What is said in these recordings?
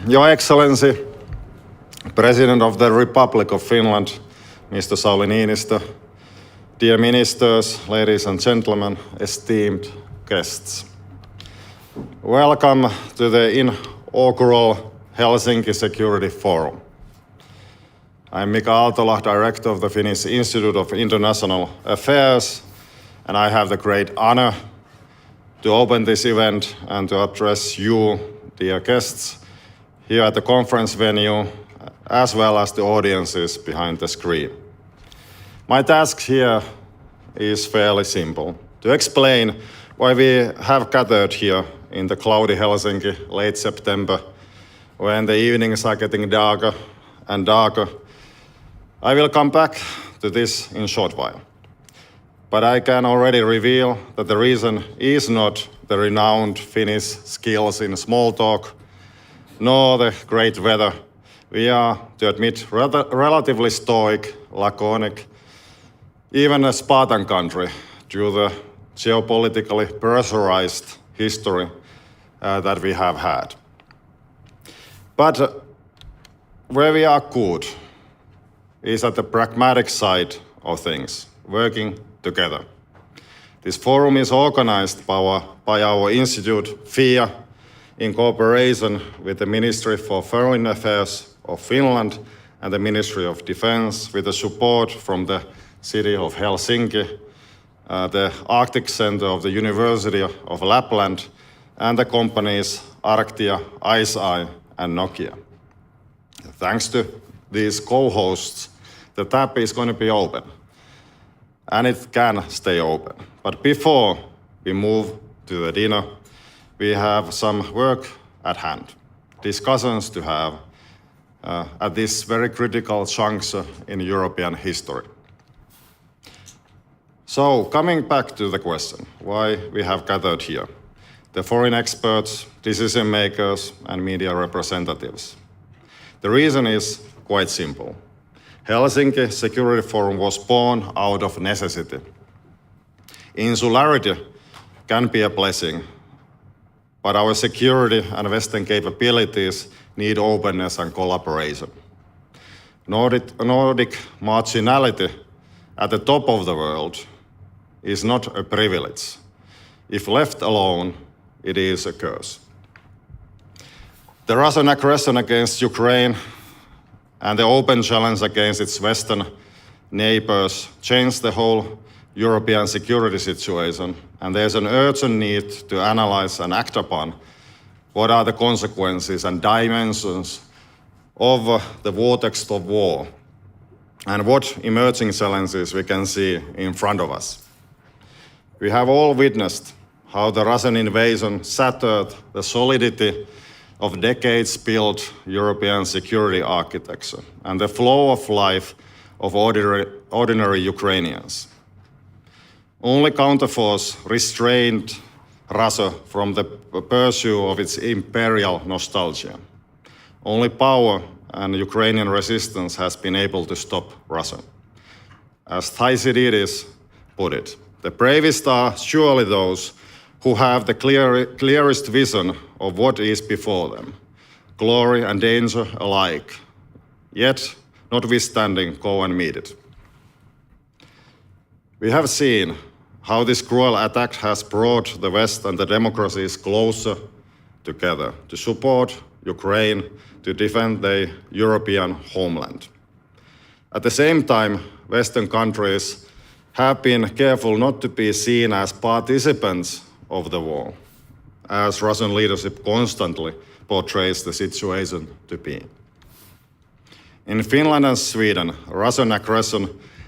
Your Excellency, President of the Republic of Finland, Mr. Sauli Niinistö, dear ministers, ladies and gentlemen, esteemed guests. Welcome to the inaugural Helsinki Security Forum. I'm Mika Aaltola, Director of the Finnish Institute of International Affairs, and I have the great honor to open this event and to address you, dear guests, here at the conference venue, as well as the audiences behind the screen. My task here is fairly simple: to explain why we have gathered here in the cloudy Helsinki late September, when the evenings are getting darker and darker. I will come back to this in a short while. But I can already reveal that the reason is not the renowned Finnish skills in small talk, nor the great weather. We are, to admit, relatively stoic, laconic, even a Spartan country due to the geopolitically pressurized history that we have had. But where we are good is at the pragmatic side of things, working together. This forum is organized by our institute, FIA, in cooperation with the Ministry for Foreign Affairs of Finland and the Ministry of Defense, with the support from the city of Helsinki, the Arctic Center of the University of Lapland, and the companies Arctia, IceEye, and Nokia. Thanks to these co-hosts, the tap is going to be open, and it can stay open. But before we move to the dinner, we have some work at hand, discussions to have at this very critical juncture in European history. So, coming back to the question, why we have gathered here, the foreign experts, decision makers, and media representatives. The reason is quite simple. Helsinki Security Forum was born out of necessity. Insularity can be a blessing, but our security and Western capabilities need openness and collaboration. Nordic marginality at the top of the world is not a privilege. If left alone, it is a curse. The Russian aggression against Ukraine and the open challenge against its Western neighbors changed the whole European security situation, and there's an urgent need to analyze and act upon what are the consequences and dimensions of the vortex of war, and what emerging challenges we can see in front of us. We have all witnessed how the Russian invasion shattered the solidity of decades-built European security architecture and the flow of life of ordinary Ukrainians. Only counterforce restrained Russia from the pursuit of its imperial nostalgia. Only power and Ukrainian resistance has been able to stop Russia. As Thucydides put it, the bravest are surely those who have the clearest vision of what is before them, glory and danger alike, yet, notwithstanding, go and meet it. We have seen how this cruel attack has brought the West and the democracies closer together to support Ukraine to defend their European homeland. At the same time, Western countries have been careful not to be seen as participants of the war, as Russian leadership constantly portrays the situation to be. In Finland and Sweden, Russian aggression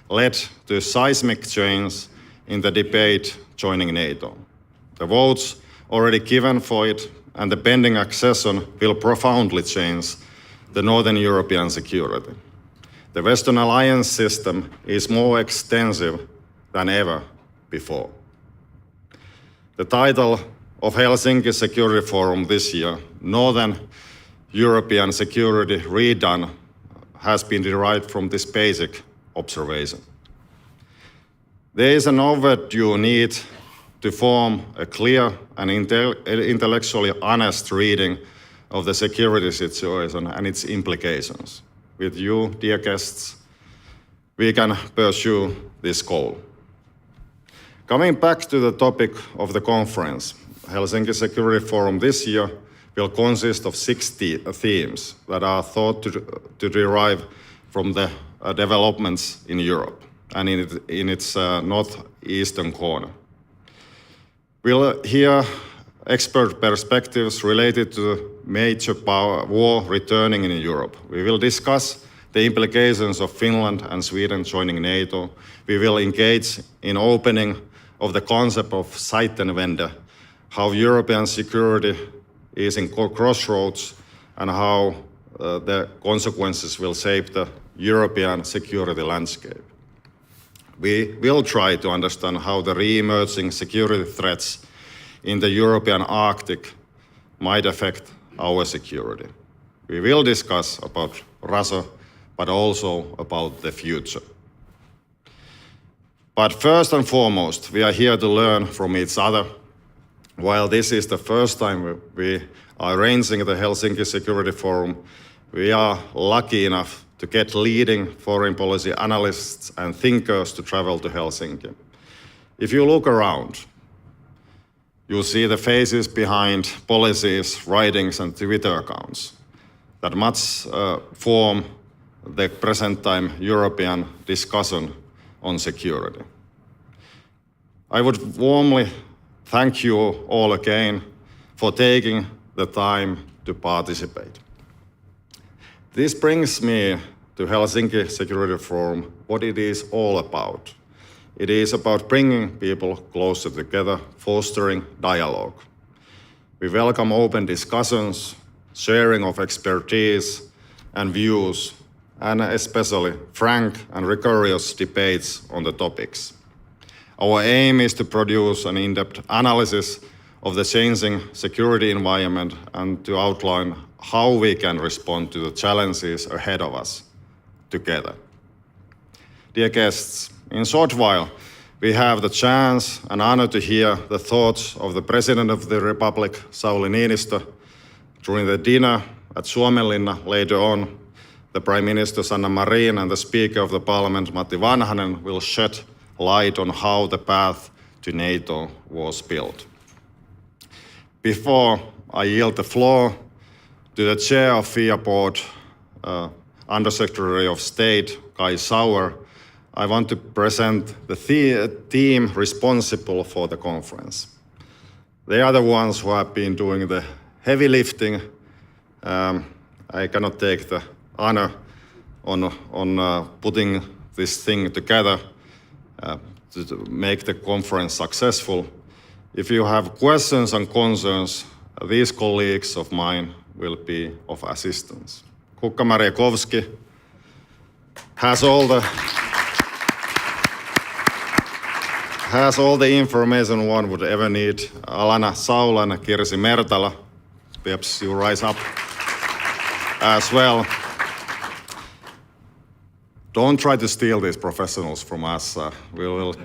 led to seismic change in the debate joining NATO. The votes already given for it and the pending accession will profoundly change the Northern European security. The Western alliance system is more extensive than ever before. The title of Helsinki Security Forum this year, Northern European Security Redone, has been derived from this basic observation. There is an overdue need to form a clear and intellectually honest reading of the security situation and its implications. With you, dear guests, we can pursue this goal. Coming back to the topic of the conference, Helsinki Security Forum this year will consist of 60 themes that are thought to derive from the developments in Europe and in its northeastern corner. We'll hear expert perspectives related to major war returning in Europe. We will discuss the implications of Finland and Sweden joining NATO. We will engage in opening of the concept of Zeitenwende, how European security is in crossroads and how the consequences will shape the European security landscape. We will try to understand how the re-emerging security threats in the European Arctic might affect our security. We will discuss about Russia, but also about the future. But first and foremost, we are here to learn from each other. While this is the first time we are arranging the Helsinki Security Forum, we are lucky enough to get leading foreign policy analysts and thinkers to travel to Helsinki. If you look around, you see the faces behind policies, writings, and Twitter accounts that much form the present time European discussion on security. I would warmly thank you all again for taking the time to participate. This brings me to Helsinki Security Forum, what it is all about. It is about bringing people closer together, fostering dialogue. We welcome open discussions, sharing of expertise and views, and especially frank and rigorous debates on the topics. Our aim is to produce an in-depth analysis of the changing security environment and to outline how we can respond to the challenges ahead of us together. Dear guests, in a short while, we have the chance and honor to hear the thoughts of the President of the Republic, Sauli Niinistö, during the dinner at Suomenlinna later on. The Prime Minister Sanna Marin and the Speaker of the Parliament, Matti Vanhanen, will shed light on how the path to NATO was built. Before I yield the floor to the Chair of FIA Board, Under-Secretary of State, Kai Sauer, I want to present the team responsible for the conference. They are the ones who have been doing the heavy lifting. I cannot take the honor on putting this thing together to make the conference successful. If you have questions and concerns, these colleagues of mine will be of assistance. Kukka Marjakovski has all the information one would ever need. Alana Saula and Kirsi Mertala, perhaps you rise up as well. Don't try to steal these professionals from us. We will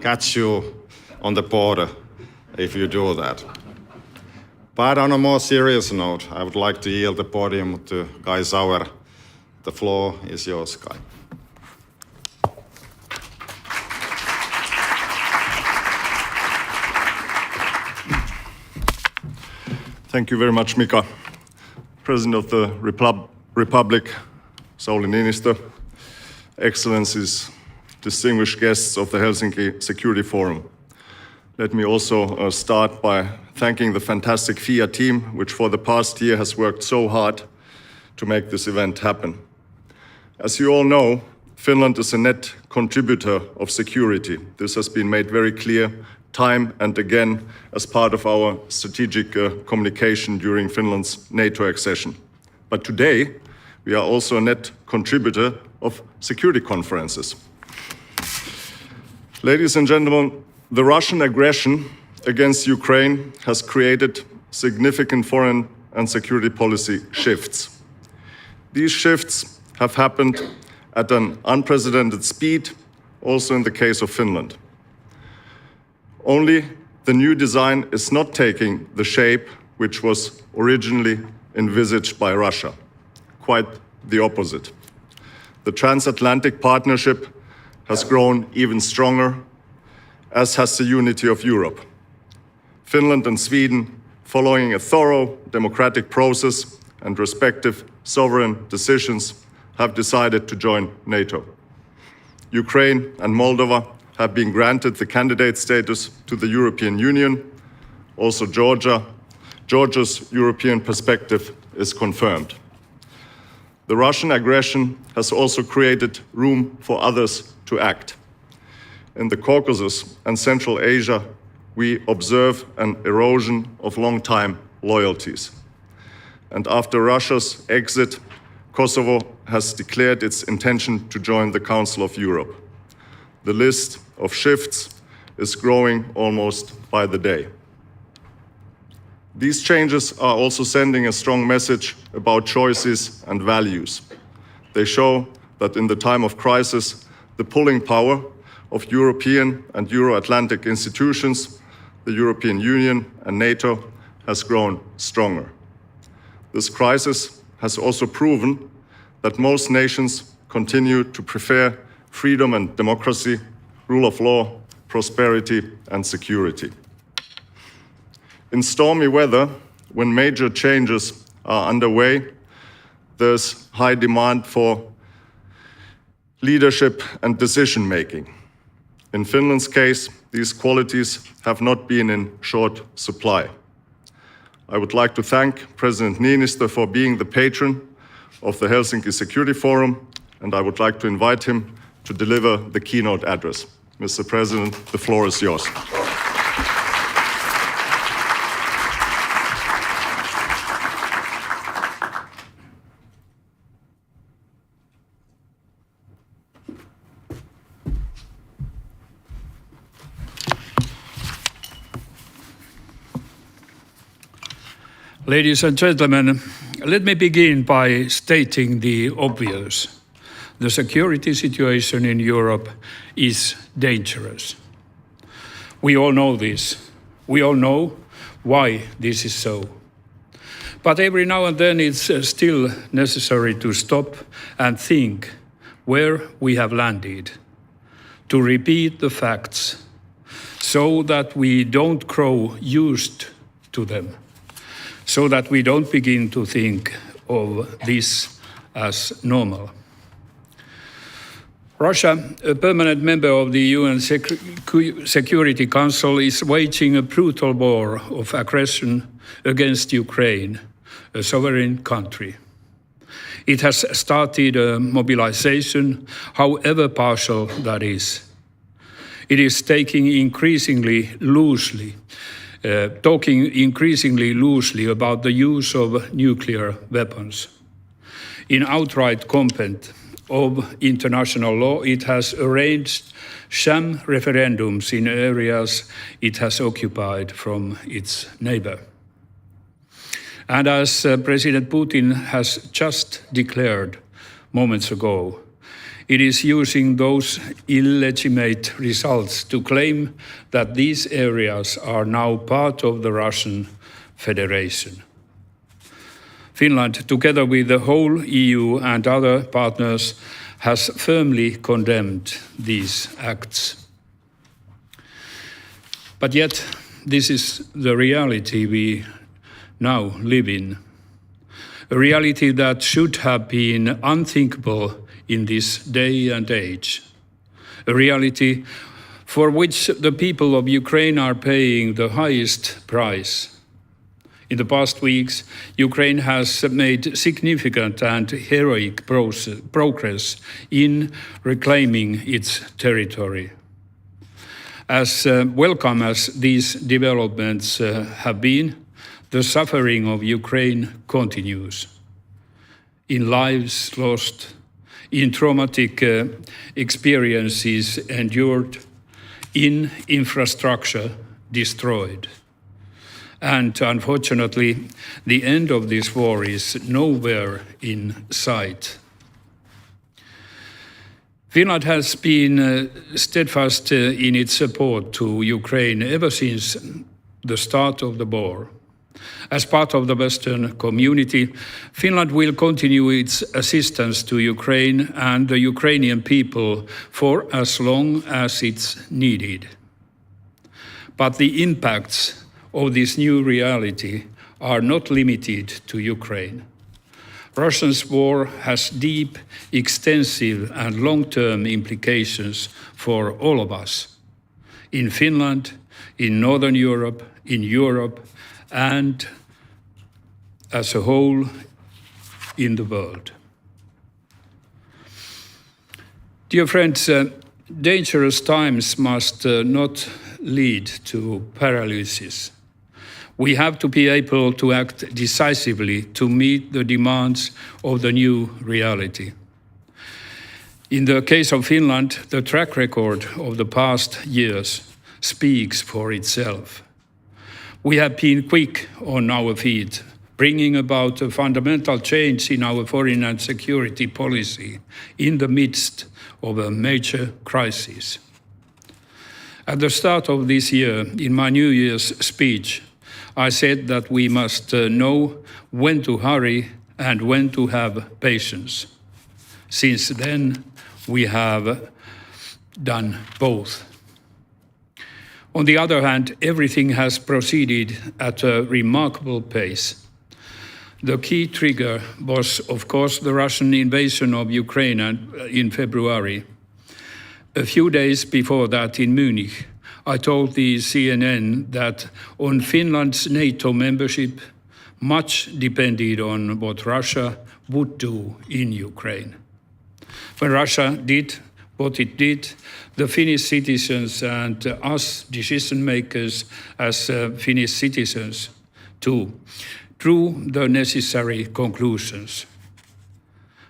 catch you on the border if you do that. But on a more serious note, I would like to yield the podium to Kai Sauer. The floor is yours, Kai. Thank you very much, Mika. President of the Republic, Sauli Niinistö, Excellencies, distinguished guests of the Helsinki Security Forum. Let me also start by thanking the fantastic FIA team, which for the past year has worked so hard to make this event happen. As you all know, Finland is a net contributor of security. This has been made very clear time and again as part of our strategic communication during Finland's NATO accession. But today, we are also a net contributor of security conferences. Ladies and gentlemen, the Russian aggression against Ukraine has created significant foreign and security policy shifts. These shifts have happened at an unprecedented speed, also in the case of Finland. Only the new design is not taking the shape which was originally envisaged by Russia. Quite the opposite. The transatlantic partnership has grown even stronger, as has the unity of Europe. Finland and Sweden, following a thorough democratic process and respective sovereign decisions, have decided to join NATO. Ukraine and Moldova have been granted the candidate status to the European Union. Also Georgia's European perspective is confirmed. The Russian aggression has also created room for others to act. In the Caucasus and Central Asia, we observe an erosion of long-time loyalties. And after Russia's exit, Kosovo has declared its intention to join the Council of Europe. The list of shifts is growing almost by the day. These changes are also sending a strong message about choices and values. They show that in the time of crisis, the pulling power of European and Euro-Atlantic institutions, the European Union and NATO, has grown stronger. This crisis has also proven that most nations continue to prefer freedom and democracy, rule of law, prosperity and security. In stormy weather, when major changes are underway, there's high demand for leadership and decision-making. In Finland's case, these qualities have not been in short supply. I would like to thank President Niinistö for being the patron of the Helsinki Security Forum, and I would like to invite him to deliver the keynote address. Mr. President, the floor is yours. Ladies and gentlemen, let me begin by stating the obvious. The security situation in Europe is dangerous. We all know this. We all know why this is so. But every now and then it's still necessary to stop and think where we have landed, to repeat the facts so that we don't grow used to them, so that we don't begin to think of this as normal. Russia, a permanent member of the UN Security Council, is waging a brutal war of aggression against Ukraine, a sovereign country. It has started a mobilization, however partial that is. It is talking increasingly loosely about the use of nuclear weapons. In outright contempt of international law, it has arranged sham referendums in areas it has occupied from its neighbor. And as President Putin has just declared moments ago, it is using those illegitimate results to claim that these areas are now part of the Russian Federation. Finland, together with the whole EU and other partners, has firmly condemned these acts. But yet, this is the reality we now live in, a reality that should have been unthinkable in this day and age, a reality for which the people of Ukraine are paying the highest price. In the past weeks, Ukraine has made significant and heroic progress in reclaiming its territory. As welcome as these developments have been, the suffering of Ukraine continues. In lives lost, in traumatic experiences endured, in infrastructure destroyed. And unfortunately, the end of this war is nowhere in sight. Finland has been steadfast in its support to Ukraine ever since the start of the war. As part of the Western community, Finland will continue its assistance to Ukraine and the Ukrainian people for as long as it's needed. But the impacts of this new reality are not limited to Ukraine. Russia's war has deep, extensive and long-term implications for all of us, in Finland, in Northern Europe, in Europe, and as a whole in the world. Dear friends, dangerous times must not lead to paralysis. We have to be able to act decisively to meet the demands of the new reality. In the case of Finland, the track record of the past years speaks for itself. We have been quick on our feet, bringing about a fundamental change in our foreign and security policy in the midst of a major crisis. At the start of this year, in my New Year's speech, I said that we must know when to hurry and when to have patience. Since then, we have done both. On the other hand, everything has proceeded at a remarkable pace. The key trigger was, of course, the Russian invasion of Ukraine in February. A few days before that in Munich, I told the CNN that on Finland's NATO membership, much depended on what Russia would do in Ukraine. When Russia did what it did, the Finnish citizens and us decision makers as Finnish citizens too drew the necessary conclusions.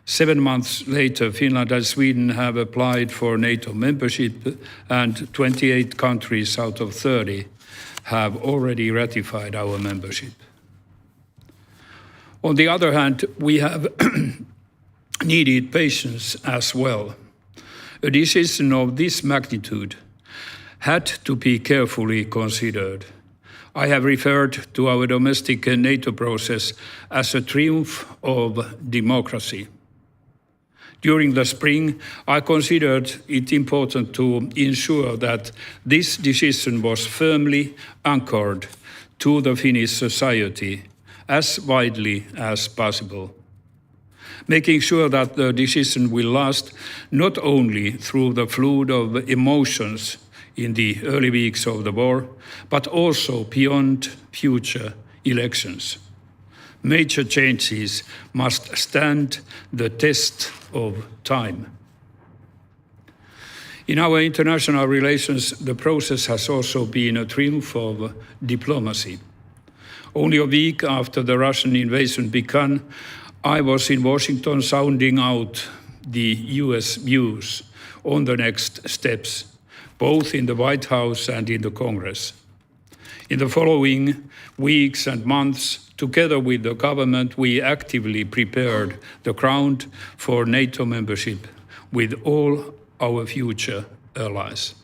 7 months later, Finland and Sweden have applied for NATO membership, and 28 countries out of 30 have already ratified our membership. On the other hand, we have needed patience as well. A decision of this magnitude had to be carefully considered. I have referred to our domestic NATO process as a triumph of democracy. During the spring, I considered it important to ensure that this decision was firmly anchored to the Finnish society as widely as possible, making sure that the decision will last not only through the flood of emotions in the early weeks of the war, but also beyond future elections. Major changes must stand the test of time. In our international relations, the process has also been a triumph of diplomacy. Only a week after the Russian invasion began, I was in Washington sounding out the US views on the next steps, both in the White House and in the Congress. In the following weeks and months, together with the government, we actively prepared the ground for NATO membership with all our future allies.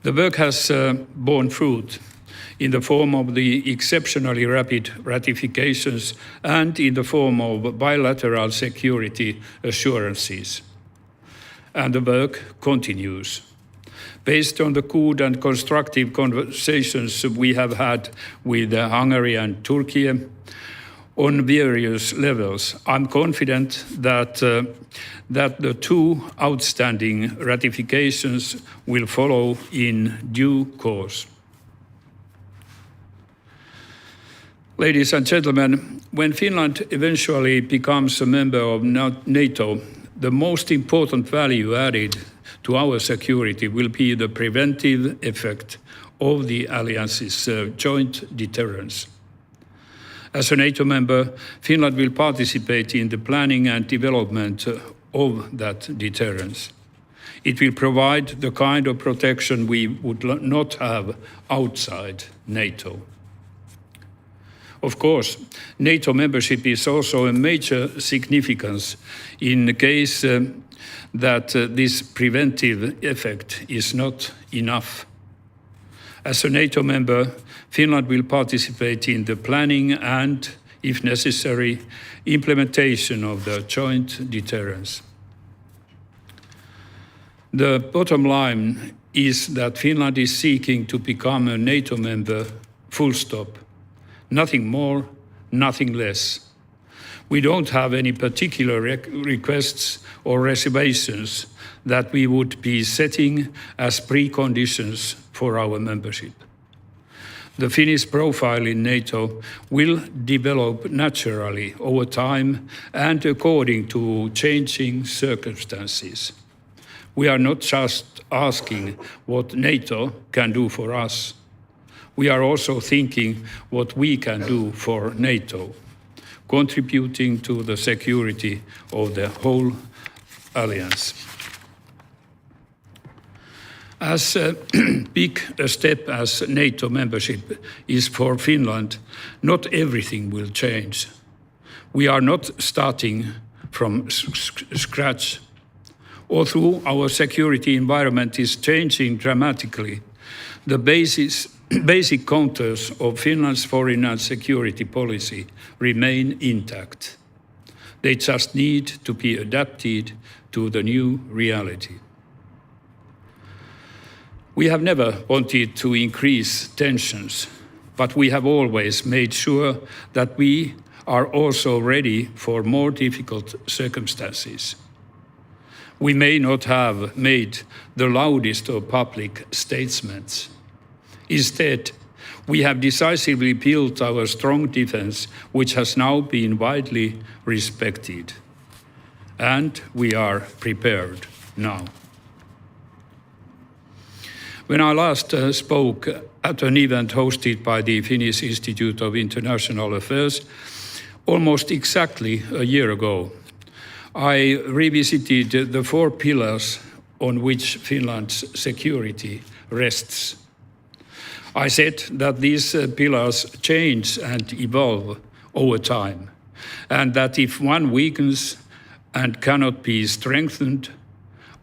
The work has borne fruit in the form of the exceptionally rapid ratifications and in the form of bilateral security assurances. And the work continues. Based on the good and constructive conversations we have had with Hungary and Turkey on various levels, I'm confident that the 2 outstanding ratifications will follow in due course. Ladies and gentlemen, when Finland eventually becomes a member of NATO, the most important value added to our security will be the preventive effect of the alliance's joint deterrence. As a NATO member, Finland will participate in the planning and development of that deterrence. It will provide the kind of protection we would not have outside NATO. Of course, NATO membership is also a major significance in the case that this preventive effect is not enough. As a NATO member, Finland will participate in the planning and, if necessary, implementation of the joint deterrence. The bottom line is that Finland is seeking to become a NATO member, full stop. Nothing more, nothing less. We don't have any particular requests or reservations that we would be setting as preconditions for our membership. The Finnish profile in NATO will develop naturally over time and according to changing circumstances. We are not just asking what NATO can do for us. We are also thinking what we can do for NATO, contributing to the security of the whole alliance. As big a step as NATO membership is for Finland, not everything will change. We are not starting from scratch. Although our security environment is changing dramatically, the basic contours of Finland's foreign and security policy remain intact. They just need to be adapted to the new reality. We have never wanted to increase tensions, but we have always made sure that we are also ready for more difficult circumstances. We may not have made the loudest of public statements. Instead, we have decisively built our strong defense, which has now been widely respected. And we are prepared now. When I last spoke at an event hosted by the Finnish Institute of International Affairs, almost exactly a year ago, I revisited the 4 pillars on which Finland's security rests. I said that these pillars change and evolve over time, and that if one weakens and cannot be strengthened,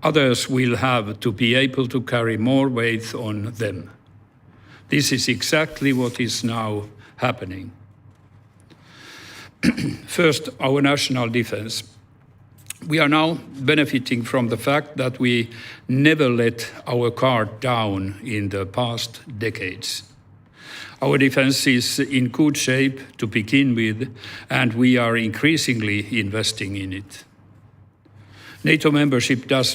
others will have to be able to carry more weight on them. This is exactly what is now happening. First, our national defense. We are now benefiting from the fact that we never let our guard down in the past decades. Our defense is in good shape to begin with, and we are increasingly investing in it. NATO membership does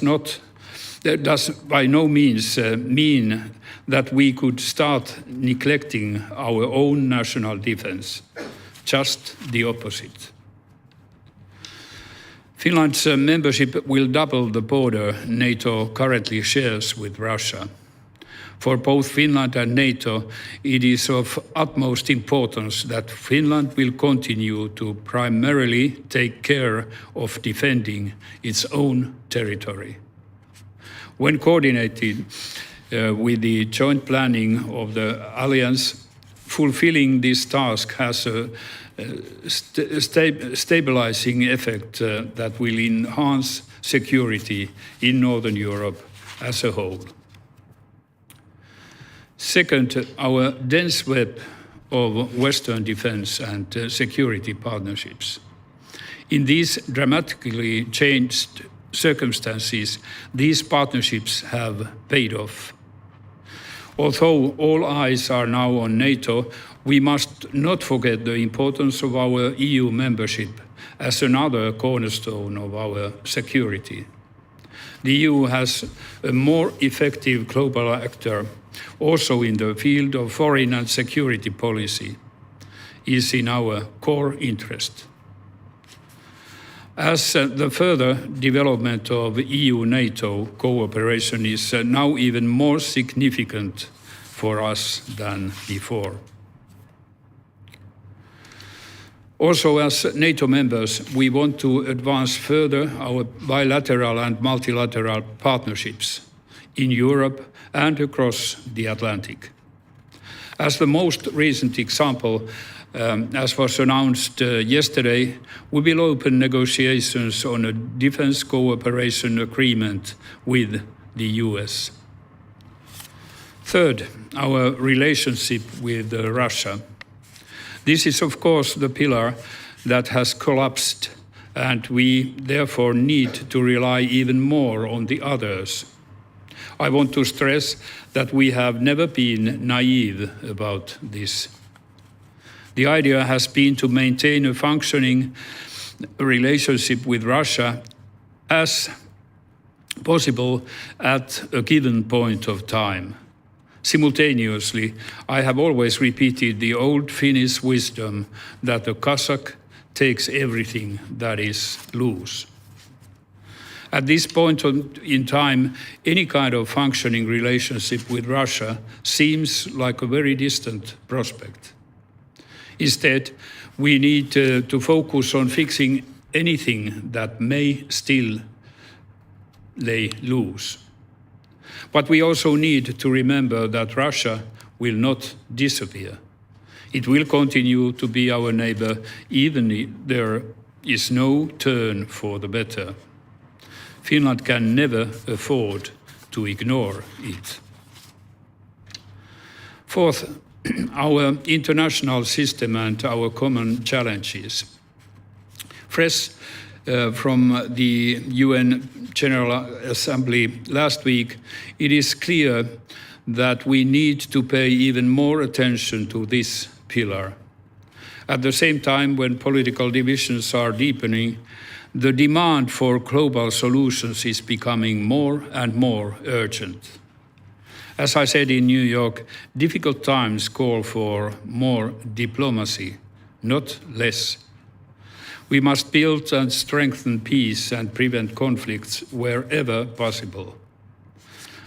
by no means mean that we could start neglecting our own national defense, just the opposite. Finland's membership will double the border NATO currently shares with Russia. For both Finland and NATO, it is of utmost importance that Finland will continue to primarily take care of defending its own territory. When coordinated with the joint planning of the alliance, fulfilling this task has a stabilizing effect that will enhance security in Northern Europe as a whole. Second, our dense web of Western defense and security partnerships. In these dramatically changed circumstances, these partnerships have paid off. Although all eyes are now on NATO, we must not forget the importance of our EU membership as another cornerstone of our security. The EU has a more effective global actor, also in the field of foreign and security policy, is in our core interest. As the further development of EU-NATO cooperation is now even more significant for us than before. Also, as NATO members, we want to advance further our bilateral and multilateral partnerships in Europe and across the Atlantic. As the most recent example, as was announced yesterday, we will open negotiations on a defense cooperation agreement with the US. Third, our relationship with Russia. This is, of course, the pillar that has collapsed, and we therefore need to rely even more on the others. I want to stress that we have never been naive about this. The idea has been to maintain a functioning relationship with Russia as possible at a given point of time. Simultaneously, I have always repeated the old Finnish wisdom that the Cossack takes everything that is loose. At this point in time, any kind of functioning relationship with Russia seems like a very distant prospect. Instead, we need to focus on fixing anything that may still lay loose. But we also need to remember that Russia will not disappear. It will continue to be our neighbor even if there is no turn for the better. Finland can never afford to ignore it. Fourth, our international system and our common challenges. Fresh from the UN General Assembly last week, it is clear that we need to pay even more attention to this pillar. At the same time, when political divisions are deepening, the demand for global solutions is becoming more and more urgent. As I said in New York, difficult times call for more diplomacy, not less. We must build and strengthen peace and prevent conflicts wherever possible.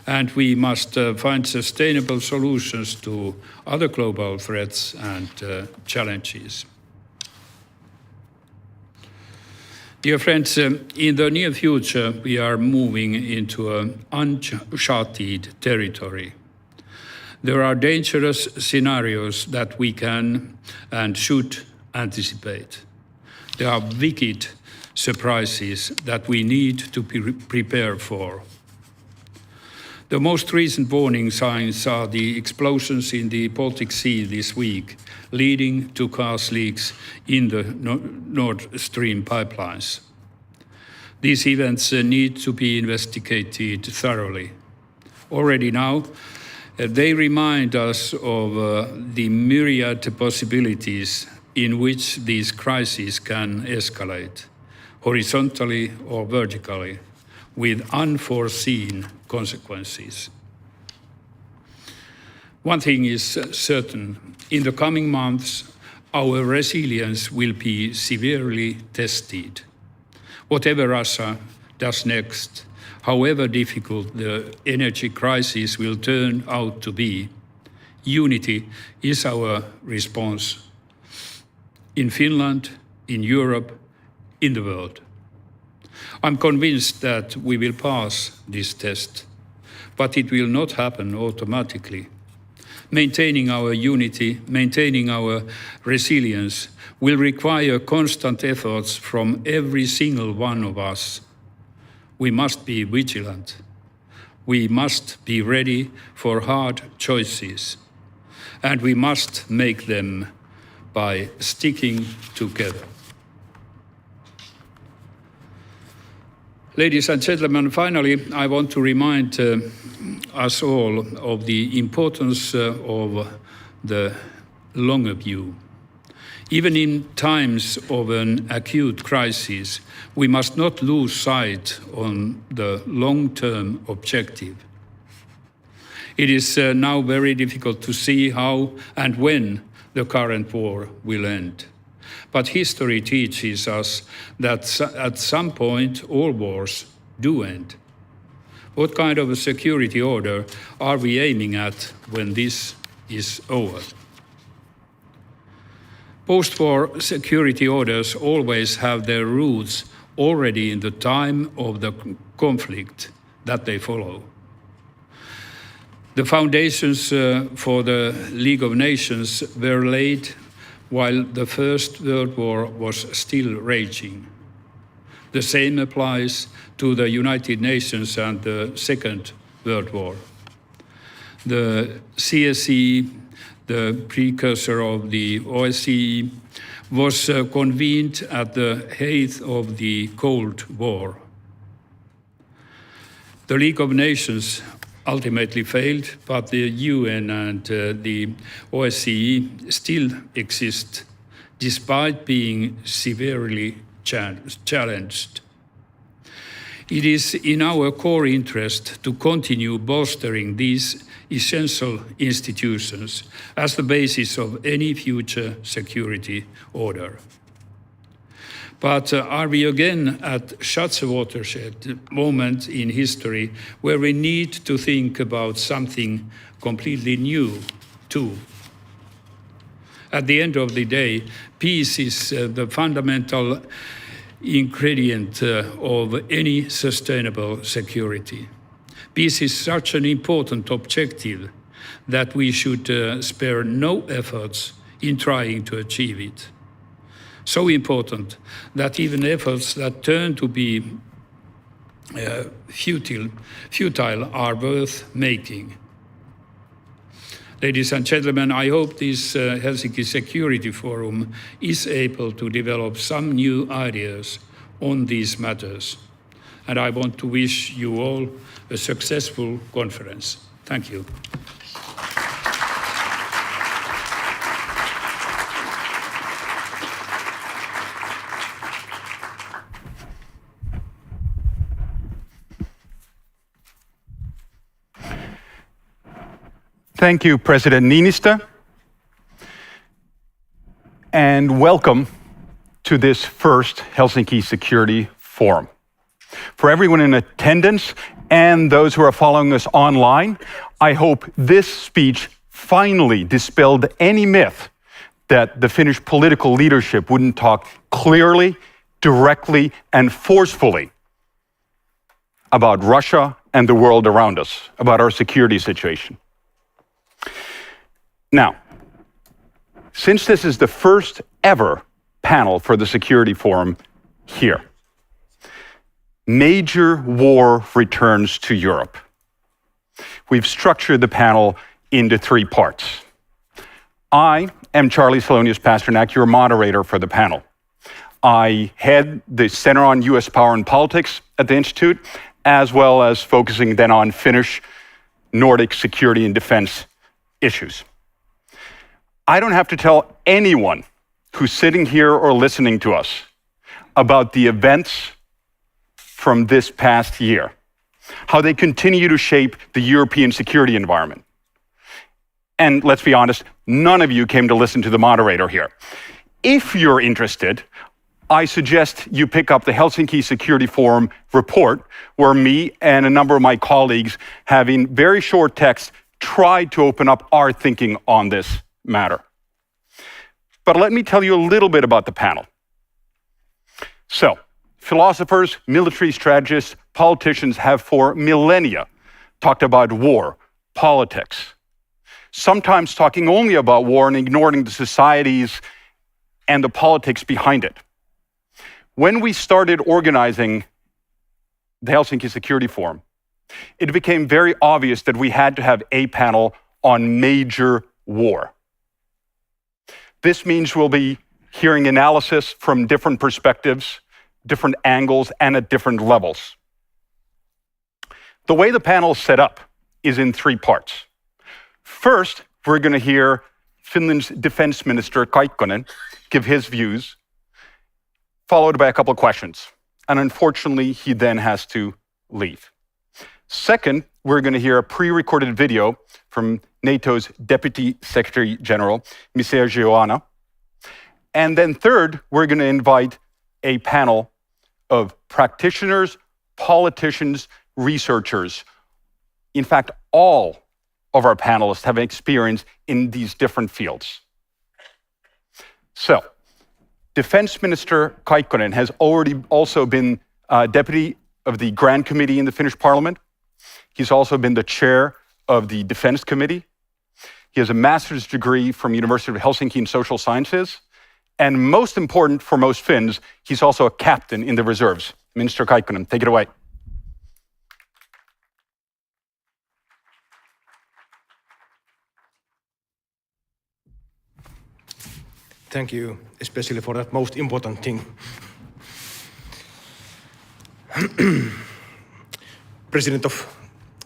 And we must find sustainable solutions to other global threats and challenges. Dear friends, in the near future, we are moving into uncharted territory. There are dangerous scenarios that we can and should anticipate. There are wicked surprises that we need to prepare for. The most recent warning signs are the explosions in the Baltic Sea this week, leading to gas leaks in the Nord Stream pipelines. These events need to be investigated thoroughly. Already now, they remind us of the myriad possibilities in which these crises can escalate, horizontally or vertically, with unforeseen consequences. One thing is certain, in the coming months, our resilience will be severely tested. Whatever Russia does next, however difficult the energy crisis will turn out to be, unity is our response in Finland, in Europe, in the world. I'm convinced that we will pass this test, but it will not happen automatically. Maintaining our unity, maintaining our resilience will require constant efforts from every single one of us. We must be vigilant. We must be ready for hard choices, and we must make them by sticking together. Ladies and gentlemen, finally, I want to remind us all of the importance of the longer view. Even in times of an acute crisis, we must not lose sight on the long-term objective. It is now very difficult to see how and when the current war will end. But history teaches us that at some point all wars do end. What kind of a security order are we aiming at when this is over? Post-war security orders always have their roots already in the time of the conflict that they follow. The foundations for the League of Nations were laid while the First World War was still raging. The same applies to the United Nations and the Second World War. The CSE, the precursor of the OSCE, was convened at the height of the Cold War. The League of Nations ultimately failed, but the UN and the OSCE still exist, despite being severely challenged. It is in our core interest to continue bolstering these essential institutions as the basis of any future security order. But are we again at such a watershed moment in history where we need to think about something completely new too? At the end of the day, peace is the fundamental ingredient of any sustainable security. Peace is such an important objective that we should spare no efforts in trying to achieve it. So important that even efforts that turn to be futile are worth making. Ladies and gentlemen, I hope this Helsinki Security Forum is able to develop some new ideas on these matters. And I want to wish you all a successful conference. Thank you. Thank you, President Niinistö, and welcome to this first Helsinki Security Forum. For everyone in attendance and those who are following us online, I hope this speech finally dispelled any myth that the Finnish political leadership wouldn't talk clearly, directly, and forcefully about Russia and the world around us, about our security situation. Now, since this is the first ever panel for the Security Forum here, major war returns to Europe. We've structured the panel into 3 parts. I am Charlie Salonius-Pasternak, your moderator for the panel. I head the Center on U.S. Power and Politics at the Institute, as well as focusing then on Finnish Nordic security and defense issues. I don't have to tell anyone who's sitting here or listening to us about the events from this past year, how they continue to shape the European security environment. And let's be honest, none of you came to listen to the moderator here. If you're interested, I suggest you pick up the Helsinki Security Forum report, where me and a number of my colleagues have in very short text tried to open up our thinking on this matter. But let me tell you a little bit about the panel. So, philosophers, military strategists, politicians have for millennia talked about war, politics, sometimes talking only about war and ignoring the societies and the politics behind it. When we started organizing the Helsinki Security Forum, it became very obvious that we had to have a panel on major war. This means we'll be hearing analysis from different perspectives, different angles, and at different levels. The way the panel is set up is in 3 parts. First, we're going to hear Finland's Defense Minister Kaikkonen give his views, followed by a couple of questions. And unfortunately, he then has to leave. Second, we're going to hear a pre-recorded video from NATO's Deputy Secretary General, Ms. Joanna. And then third, we're going to invite a panel of practitioners, politicians, researchers. In fact, all of our panelists have experience in these different fields. So, Defense Minister Kaikkonen has already also been deputy of the Grand Committee in the Finnish Parliament. He's also been the chair of the Defense Committee. He has a master's degree from University of Helsinki in Social Sciences. And most important for most Finns, he's also a captain in the reserves. Minister Kaikkonen, take it away. Thank you, especially for that most important thing. President of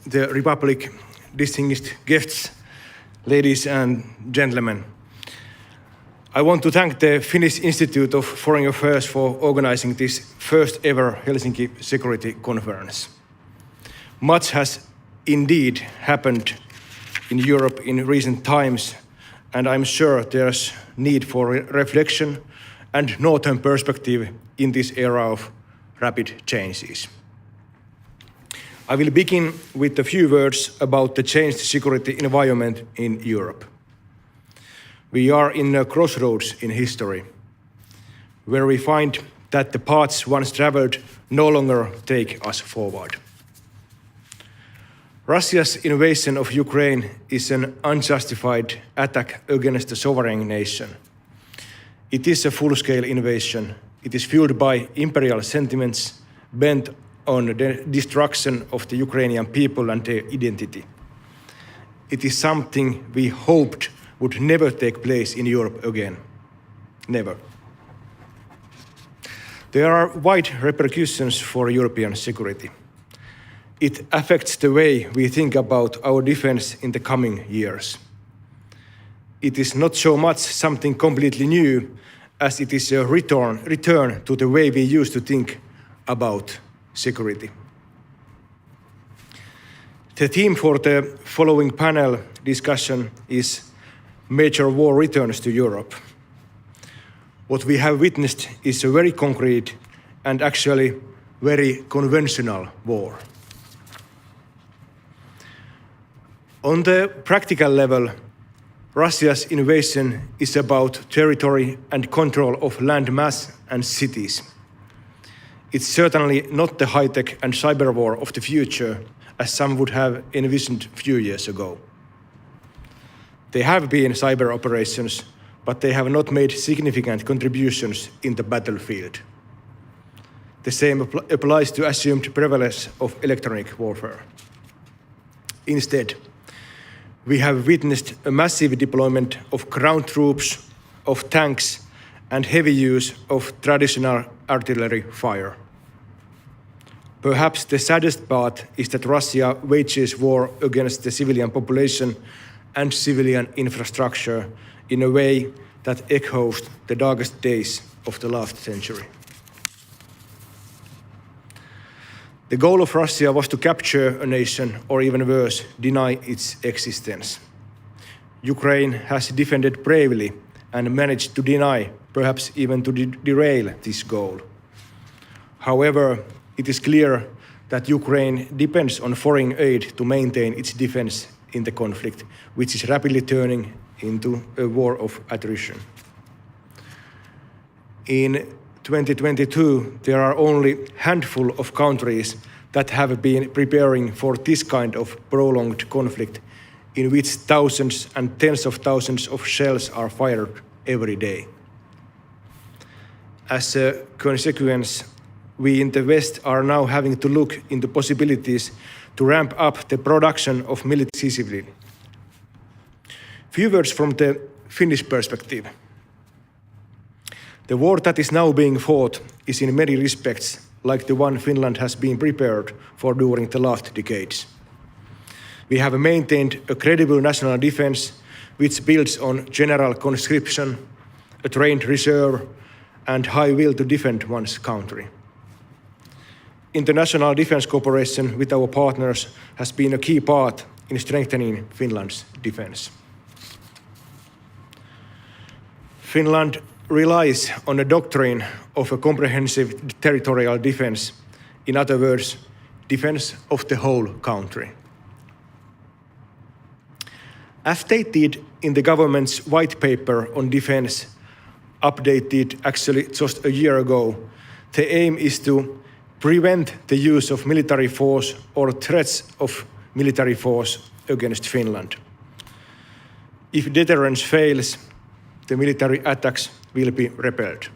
the Republic, distinguished guests, ladies and gentlemen. I want to thank the Finnish Institute of Foreign Affairs for organizing this first ever Helsinki Security Conference. Much has indeed happened in Europe in recent times, and I'm sure there's need for reflection and long-term perspective in this era of rapid changes. I will begin with a few words about the changed security environment in Europe. We are in a crossroads in history, where we find that the paths once traveled no longer take us forward. Russia's invasion of Ukraine is an unjustified attack against a sovereign nation. It is a full-scale invasion. It is fueled by imperial sentiments bent on the destruction of the Ukrainian people and their identity. It is something we hoped would never take place in Europe again. Never. There are wide repercussions for European security. It affects the way we think about our defense in the coming years. It is not so much something completely new as it is a return to the way we used to think about security. The theme for the following panel discussion is Major War Returns to Europe. What we have witnessed is a very concrete and actually very conventional war. On the practical level, Russia's invasion is about territory and control of land mass and cities. It's certainly not the high-tech and cyber war of the future, as some would have envisioned a few years ago. There have been cyber operations, but they have not made significant contributions in the battlefield. The same applies to assumed prevalence of electronic warfare. Instead, we have witnessed a massive deployment of ground troops, of tanks, and heavy use of traditional artillery fire. Perhaps the saddest part is that Russia wages war against the civilian population and civilian infrastructure in a way that echoes the darkest days of the last century. The goal of Russia was to capture a nation, or even worse, deny its existence. Ukraine has defended bravely and managed to deny, perhaps even to derail this goal. However, it is clear that Ukraine depends on foreign aid to maintain its defense in the conflict, which is rapidly turning into a war of attrition. In 2022, there are only a handful of countries that have been preparing for this kind of prolonged conflict in which thousands and tens of thousands of shells are fired every day. As a consequence, we in the West are now having to look into possibilities to ramp up the production of military civilian. Few words from the Finnish perspective. The war that is now being fought is in many respects like the one Finland has been prepared for during the last decades. We have maintained a credible national defense which builds on general conscription, a trained reserve, and high will to defend one's country. International defense cooperation with our partners has been a key part in strengthening Finland's defense. Finland relies on a doctrine of a comprehensive territorial defense, in other words, defense of the whole country. As stated in the government's white paper on defense, updated actually just a year ago, the aim is to prevent the use of military force or threats of military force against Finland. If deterrence fails, the military attacks will be repelled.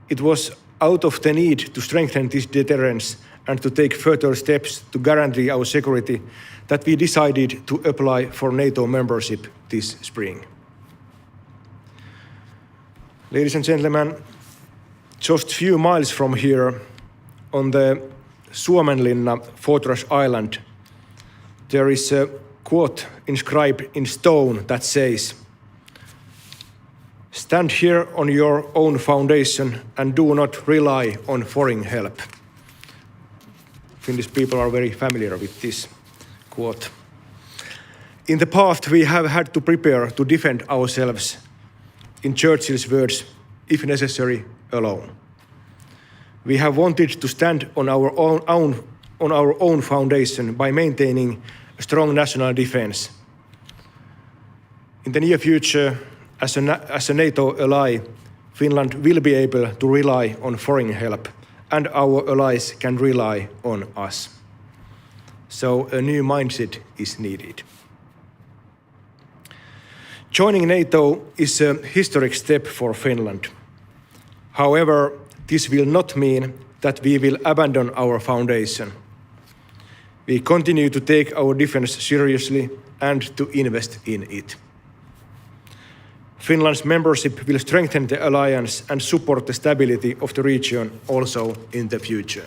It was out of the need to strengthen this deterrence and to take further steps to guarantee our security that we decided to apply for NATO membership this spring. Ladies and gentlemen, just few miles from here, on the Suomenlinna Fortress Island, there is a quote inscribed in stone that says, "Stand here on your own foundation and do not rely on foreign help." Finnish people are very familiar with this quote. In the past, we have had to prepare to defend ourselves, in Churchill's words, if necessary, alone. We have wanted to stand on our own foundation by maintaining a strong national defense. In the near future, as a NATO ally, Finland will be able to rely on foreign help, and our allies can rely on us. So a new mindset is needed. Joining NATO is a historic step for Finland. However, this will not mean that we will abandon our foundation. We continue to take our defense seriously and to invest in it. Finland's membership will strengthen the alliance and support the stability of the region also in the future.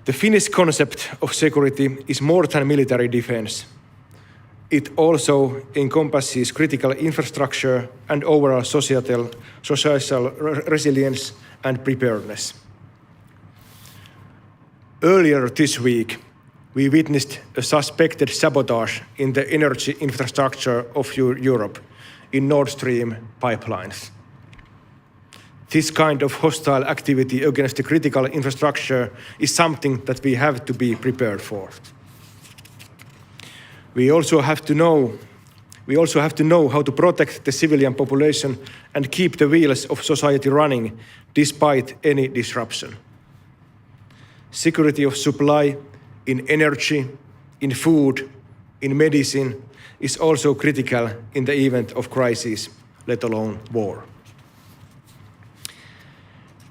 The Finnish concept of security is more than military defense. It also encompasses critical infrastructure and overall social resilience and preparedness. Earlier this week, we witnessed a suspected sabotage in the energy infrastructure of Europe in Nord Stream pipelines. This kind of hostile activity against the critical infrastructure is something that we have to be prepared for. We also have to know how to protect the civilian population and keep the wheels of society running despite any disruption. Security of supply in energy, in food, in medicine is also critical in the event of crisis, let alone war.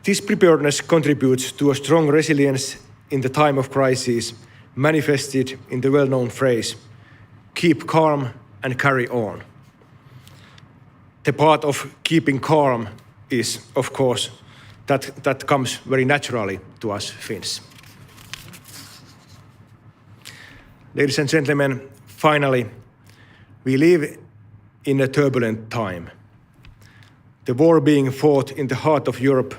This preparedness contributes to a strong resilience in the time of crisis, manifested in the well-known phrase, "Keep calm and carry on." The part of keeping calm is, of course, that comes very naturally to us Finns. Ladies and gentlemen, finally, we live in a turbulent time. The war being fought in the heart of Europe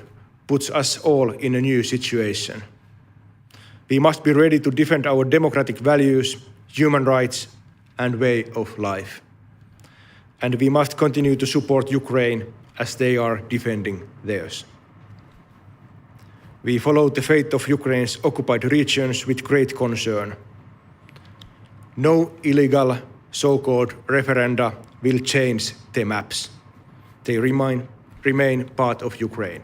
puts us all in a new situation. We must be ready to defend our democratic values, human rights, and way of life. And we must continue to support Ukraine as they are defending theirs. We follow the fate of Ukraine's occupied regions with great concern. No illegal so-called referenda will change the maps. They remain part of Ukraine.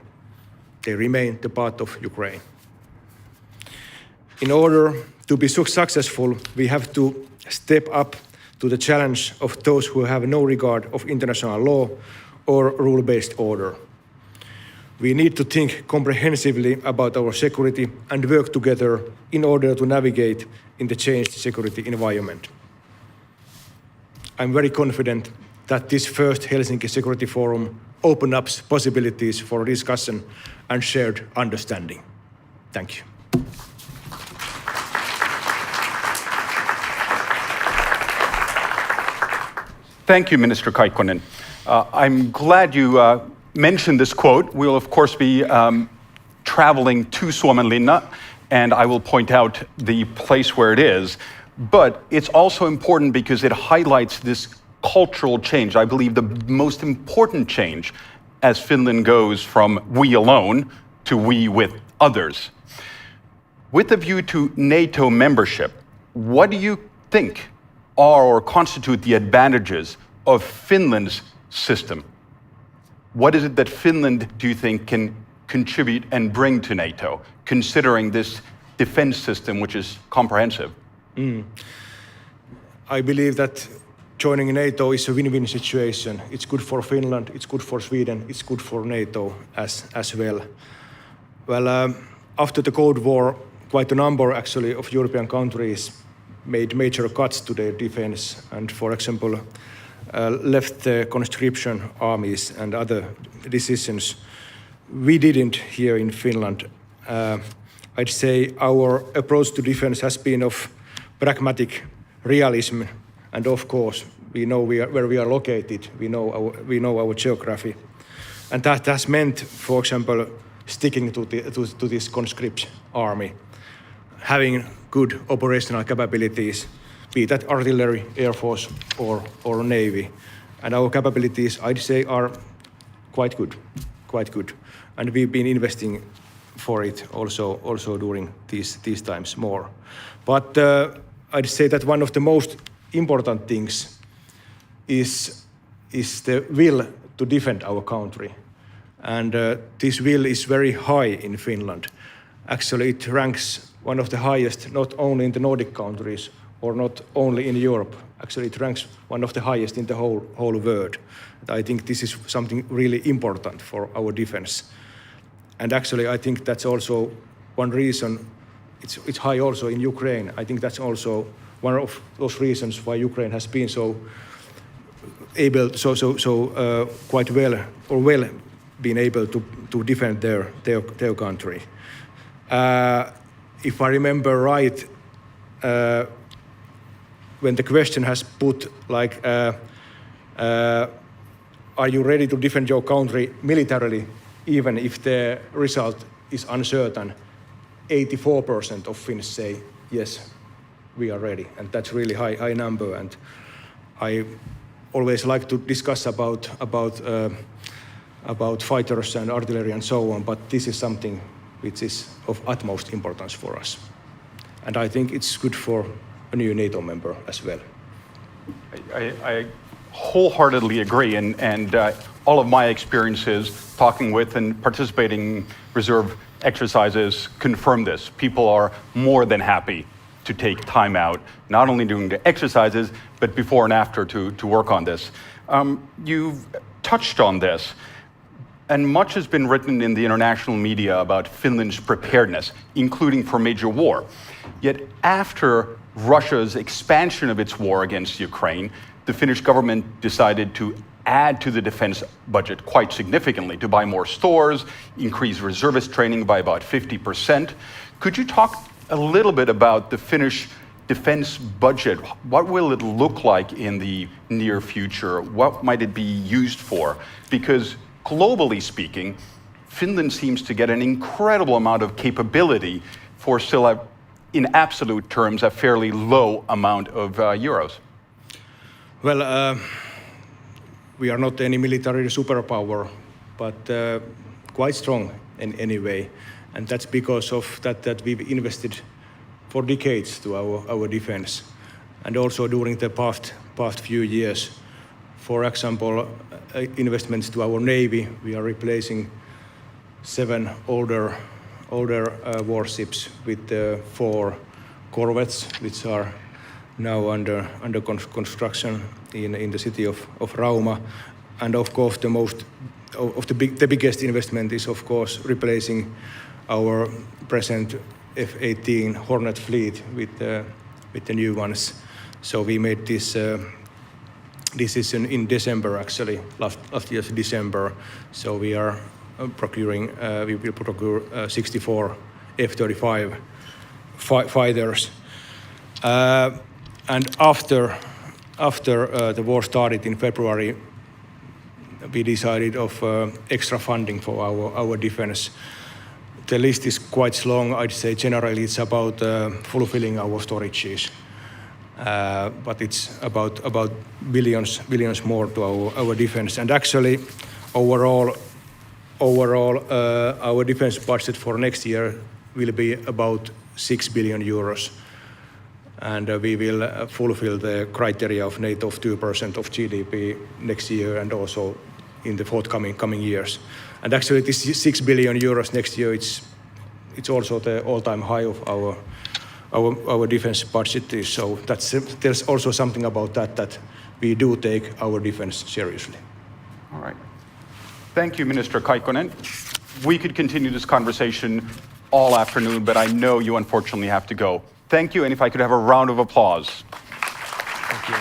They remain the part of Ukraine. In order to be successful, we have to step up to the challenge of those who have no regard of international law or rule-based order. We need to think comprehensively about our security and work together in order to navigate in the changed security environment. I'm very confident that this first Helsinki Security Forum opens up possibilities for discussion and shared understanding. Thank you. Thank you, Minister Kaikkonen. I'm glad you mentioned this quote. We'll, of course, be traveling to Suomenlinna, and I will point out the place where it is. But it's also important because it highlights this cultural change. I believe the most important change as Finland goes from we alone to we with others. With a view to NATO membership, what do you think are or constitute the advantages of Finland's system? What is it that Finland, do you think, can contribute and bring to NATO, considering this defense system, which is comprehensive? I believe that joining NATO is a win-win situation. It's good for Finland, it's good for Sweden, it's good for NATO as well. Well, after the Cold War, quite a number actually of European countries made major cuts to their defense. And for example, left the conscription armies and other decisions. We didn't here in Finland. I'd say our approach to defense has been of pragmatic realism, and of course, we know where we are located. We know our geography, and that has meant, for example, sticking to this conscript army, having good operational capabilities, be that artillery, air force, or navy, and our capabilities, I'd say, are quite good, and we've been investing for it also during these times more. But I'd say that one of the most important things is the will to defend our country. And this will is very high in Finland. Actually, it ranks one of the highest, not only in the Nordic countries or not only in Europe. Actually, it ranks one of the highest in the whole world. I think this is something really important for our defense. And actually, I think that's also one reason it's high also in Ukraine. I think that's also one of those reasons why Ukraine has been so able, quite well been able to defend their country. If I remember right, when the question has put like, are you ready to defend your country militarily, even if the result is uncertain, 84% of Finns say, yes, we are ready. And that's really high number. And I always like to discuss about fighters and artillery and so on, but this is something which is of utmost importance for us. And I think it's good for a new NATO member as well. I wholeheartedly agree, and all of my experiences talking with and participating in reserve exercises confirm this. People are more than happy to take time out, not only during the exercises, but before and after to work on this. You've touched on this, and much has been written in the international media about Finland's preparedness, including for major war. Yet after Russia's expansion of its war against Ukraine, the Finnish government decided to add to the defense budget quite significantly, to buy more stores, increase reservist training by about 50%. Could you talk a little bit about the Finnish defense budget? What will it look like in the near future? What might it be used for? Because globally speaking, Finland seems to get an incredible amount of capability for still, in absolute terms, a fairly low amount of euros. Well, we are not any military superpower, but quite strong in any way. And that's because of that we've invested for decades to our defense. And also during the past few years, for example, investments to our Navy, we are replacing 7 older warships with 4 corvettes, which are now under construction in the city of Rauma. And of course, the biggest investment is of course replacing our present F-18 Hornet fleet with the new ones. So we made this decision in December, actually, last year's December. So we are procuring, we will procure 64 F-35 fighters. And after the war started in February, we decided of extra funding for our defense. The list is quite long. I'd say generally it's about fulfilling our storages, but it's about billions more to our defense. And actually, overall, our defense budget for next year will be about 6 billion euros. And we will fulfill the criteria of NATO of 2% of GDP next year and also in the coming years. And actually this 6 billion euros next year, it's also the all-time high of our defense budget. So there's also something about that we do take our defense seriously. All right. Thank you, Minister Kaikkonen. We could continue this conversation all afternoon, but I know you unfortunately have to go. Thank you, and if I could have a round of applause. Thank you.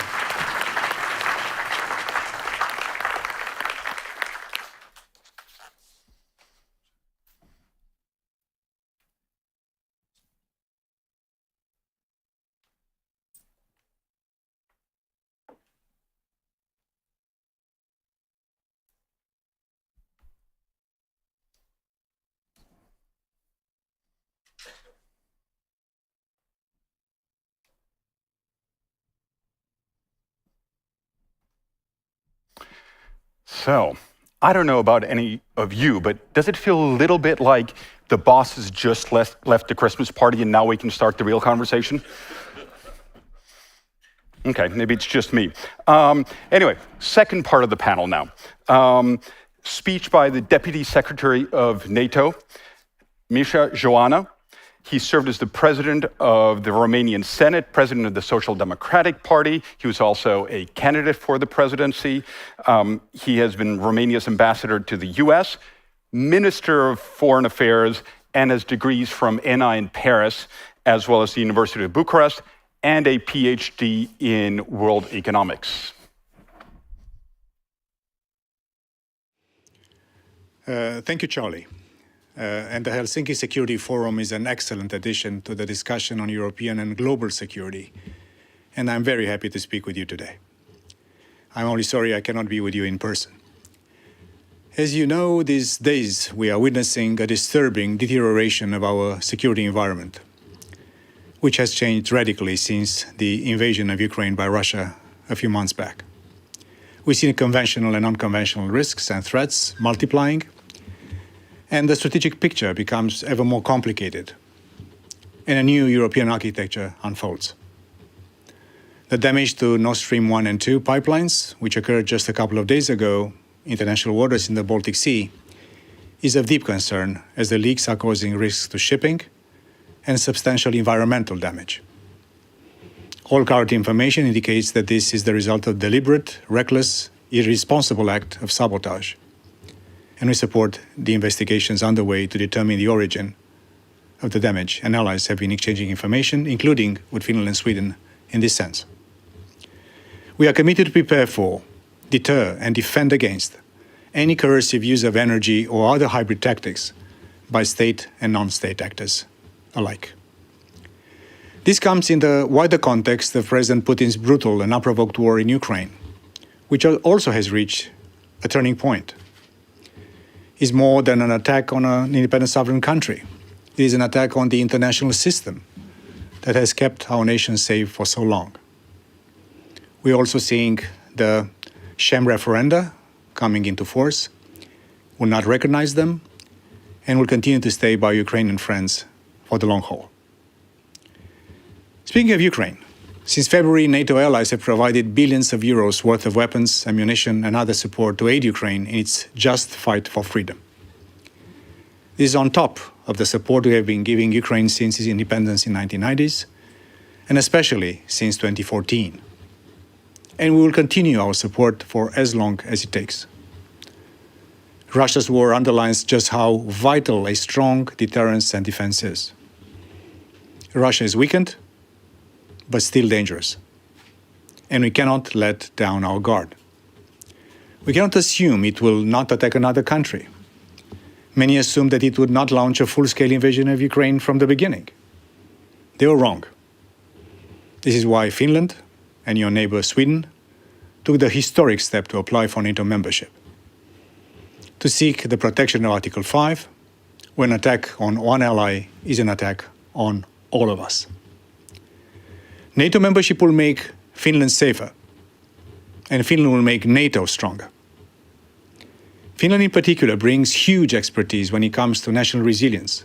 So, I don't know about any of you, but does it feel a little bit like the boss has just left the Christmas party and now we can start the real conversation? Okay, maybe it's just me. Anyway, second part of the panel now. Speech by the Deputy Secretary of NATO, Misha Joanna. He served as the president of the Romanian Senate, president of the Social Democratic Party. He was also a candidate for the presidency. He has been Romania's ambassador to the US, Minister of Foreign Affairs, and has degrees from NI in Paris, as well as the University of Bucharest, and a PhD in world economics. Thank you, Charlie. And the Helsinki Security Forum is an excellent addition to the discussion on European and global security. And I'm very happy to speak with you today. I'm only sorry I cannot be with you in person. As you know, these days we are witnessing a disturbing deterioration of our security environment, which has changed radically since the invasion of Ukraine by Russia a few months back. We see conventional and unconventional risks and threats multiplying, and the strategic picture becomes ever more complicated, and a new European architecture unfolds. The damage to Nord Stream 1 and 2 pipelines, which occurred just a couple of days ago in international waters in the Baltic Sea, is of deep concern as the leaks are causing risks to shipping and substantial environmental damage. All current information indicates that this is the result of deliberate, reckless, irresponsible act of sabotage. And we support the investigations underway to determine the origin of the damage, and allies have been exchanging information, including with Finland and Sweden, in this sense. We are committed to prepare for, deter, and defend against any coercive use of energy or other hybrid tactics by state and non-state actors alike. This comes in the wider context of President Putin's brutal and unprovoked war in Ukraine, which also has reached a turning point. Is more than an attack on an independent sovereign country. It is an attack on the international system that has kept our nation safe for so long. We're also seeing the sham referenda coming into force. We'll not recognize them and will continue to stay by Ukrainian friends for the long haul. Speaking of Ukraine, since February, NATO allies have provided billions of euros worth of weapons, ammunition, and other support to aid Ukraine in its just fight for freedom. This is on top of the support we have been giving Ukraine since its independence in the 1990s, and especially since 2014. And we will continue our support for as long as it takes. Russia's war underlines just how vital a strong deterrence and defense is. Russia is weakened, but still dangerous. And we cannot let down our guard. We cannot assume it will not attack another country. Many assumed that it would not launch a full-scale invasion of Ukraine from the beginning. They were wrong. This is why Finland and your neighbor Sweden took the historic step to apply for NATO membership. To seek the protection of Article 5, when an attack on one ally is an attack on all of us. NATO membership will make Finland safer, and Finland will make NATO stronger. Finland in particular brings huge expertise when it comes to national resilience,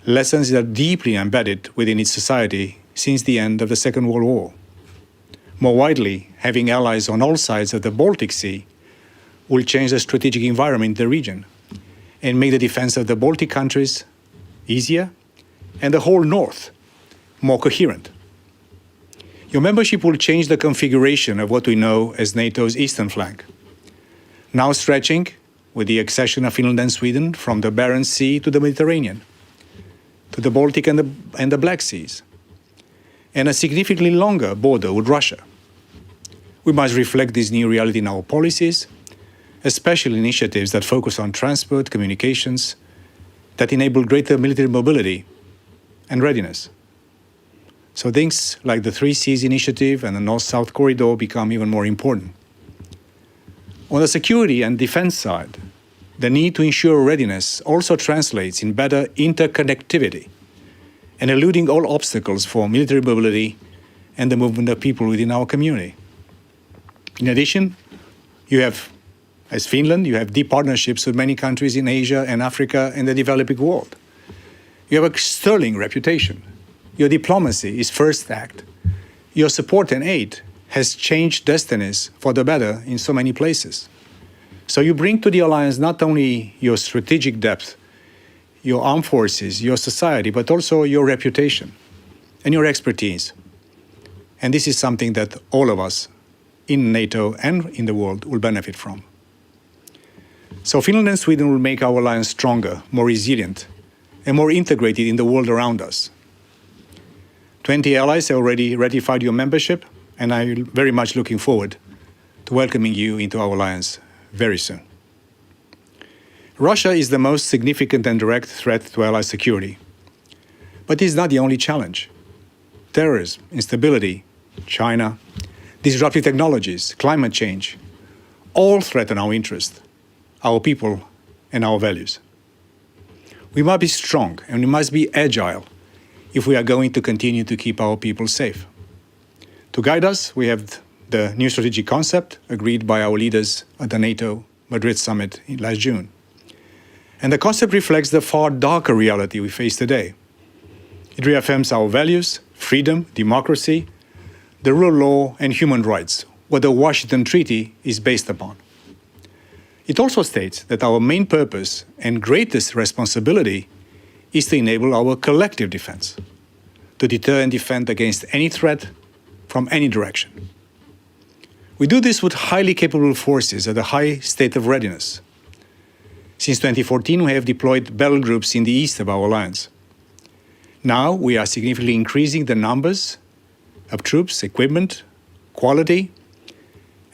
lessons that are deeply embedded within its society since the end of the Second World War. More widely, having allies on all sides of the Baltic Sea will change the strategic environment in the region and make the defense of the Baltic countries easier and the whole North more coherent. Your membership will change the configuration of what we know as NATO's eastern flank, now stretching, with the accession of Finland and Sweden, from the Barents Sea to the Mediterranean, to the Baltic and the Black Seas, and a significantly longer border with Russia. We must reflect this new reality in our policies, especially initiatives that focus on transport, communications, that enable greater military mobility and readiness. So things like the Three Seas Initiative and the North-South Corridor become even more important. On the security and defense side, the need to ensure readiness also translates in better interconnectivity and eluding all obstacles for military mobility and the movement of people within our community. In addition, you have As Finland, you have deep partnerships with many countries in Asia and Africa and the developing world. You have a sterling reputation. Your diplomacy is first act. Your support and aid has changed destinies for the better in so many places. So you bring to the alliance not only your strategic depth, your armed forces, your society, but also your reputation and your expertise. And this is something that all of us in NATO and in the world will benefit from. So Finland and Sweden will make our alliance stronger, more resilient, and more integrated in the world around us. 20 allies have already ratified your membership, and I'm very much looking forward to welcoming you into our alliance very soon. Russia is the most significant and direct threat to Allied security. But it is not the only challenge. Terrorism, instability, China, disruptive technologies, climate change, all threaten our interests, our people, and our values. We must be strong and we must be agile if we are going to continue to keep our people safe. To guide us, we have the new strategic concept agreed by our leaders at the NATO Madrid summit last June. And the concept reflects the far darker reality we face today. It reaffirms our values, freedom, democracy, the rule of law, and human rights, what the Washington Treaty is based upon. It also states that our main purpose and greatest responsibility is to enable our collective defense, to deter and defend against any threat from any direction. We do this with highly capable forces at a high state of readiness. Since 2014, we have deployed battle groups in the east of our alliance. Now we are significantly increasing the numbers of troops, equipment, quality,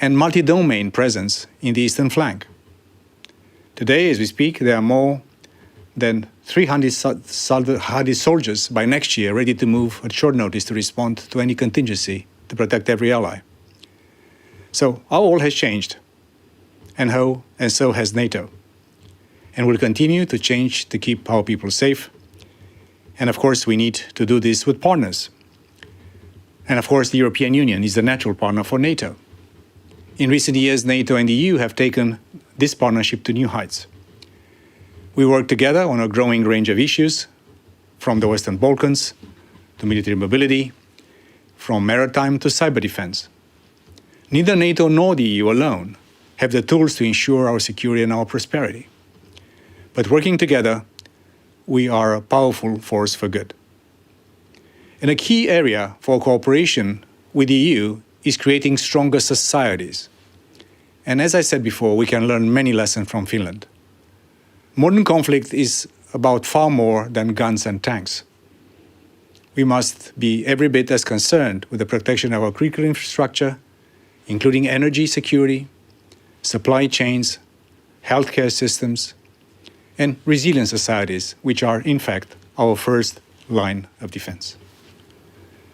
and multi-domain presence in the eastern flank. Today, as we speak, there are more than 300 soldiers by next year ready to move at short notice to respond to any contingency to protect every ally. So our role has changed, and so has NATO. And will continue to change to keep our people safe. And of course, we need to do this with partners. And of course, the European Union is the natural partner for NATO. In recent years, NATO and the EU have taken this partnership to new heights. We work together on a growing range of issues, from the Western Balkans to military mobility, from maritime to cyber defense. Neither NATO nor the EU alone have the tools to ensure our security and our prosperity. But working together, we are a powerful force for good. And a key area for cooperation with the EU is creating stronger societies. And as I said before, we can learn many lessons from Finland. Modern conflict is about far more than guns and tanks. We must be every bit as concerned with the protection of our critical infrastructure, including energy security, supply chains, healthcare systems, and resilient societies, which are, in fact, our first line of defense.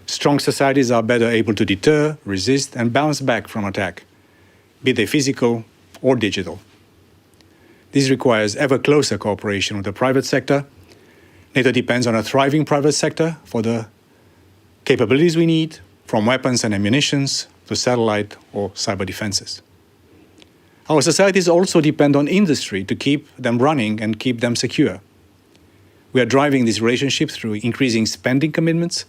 Strong societies are better able to deter, resist, and bounce back from attack, be they physical or digital. This requires ever closer cooperation with the private sector. NATO depends on a thriving private sector for the capabilities we need, from weapons and ammunition to satellite or cyber defenses. Our societies also depend on industry to keep them running and keep them secure. We are driving this relationship through increasing spending commitments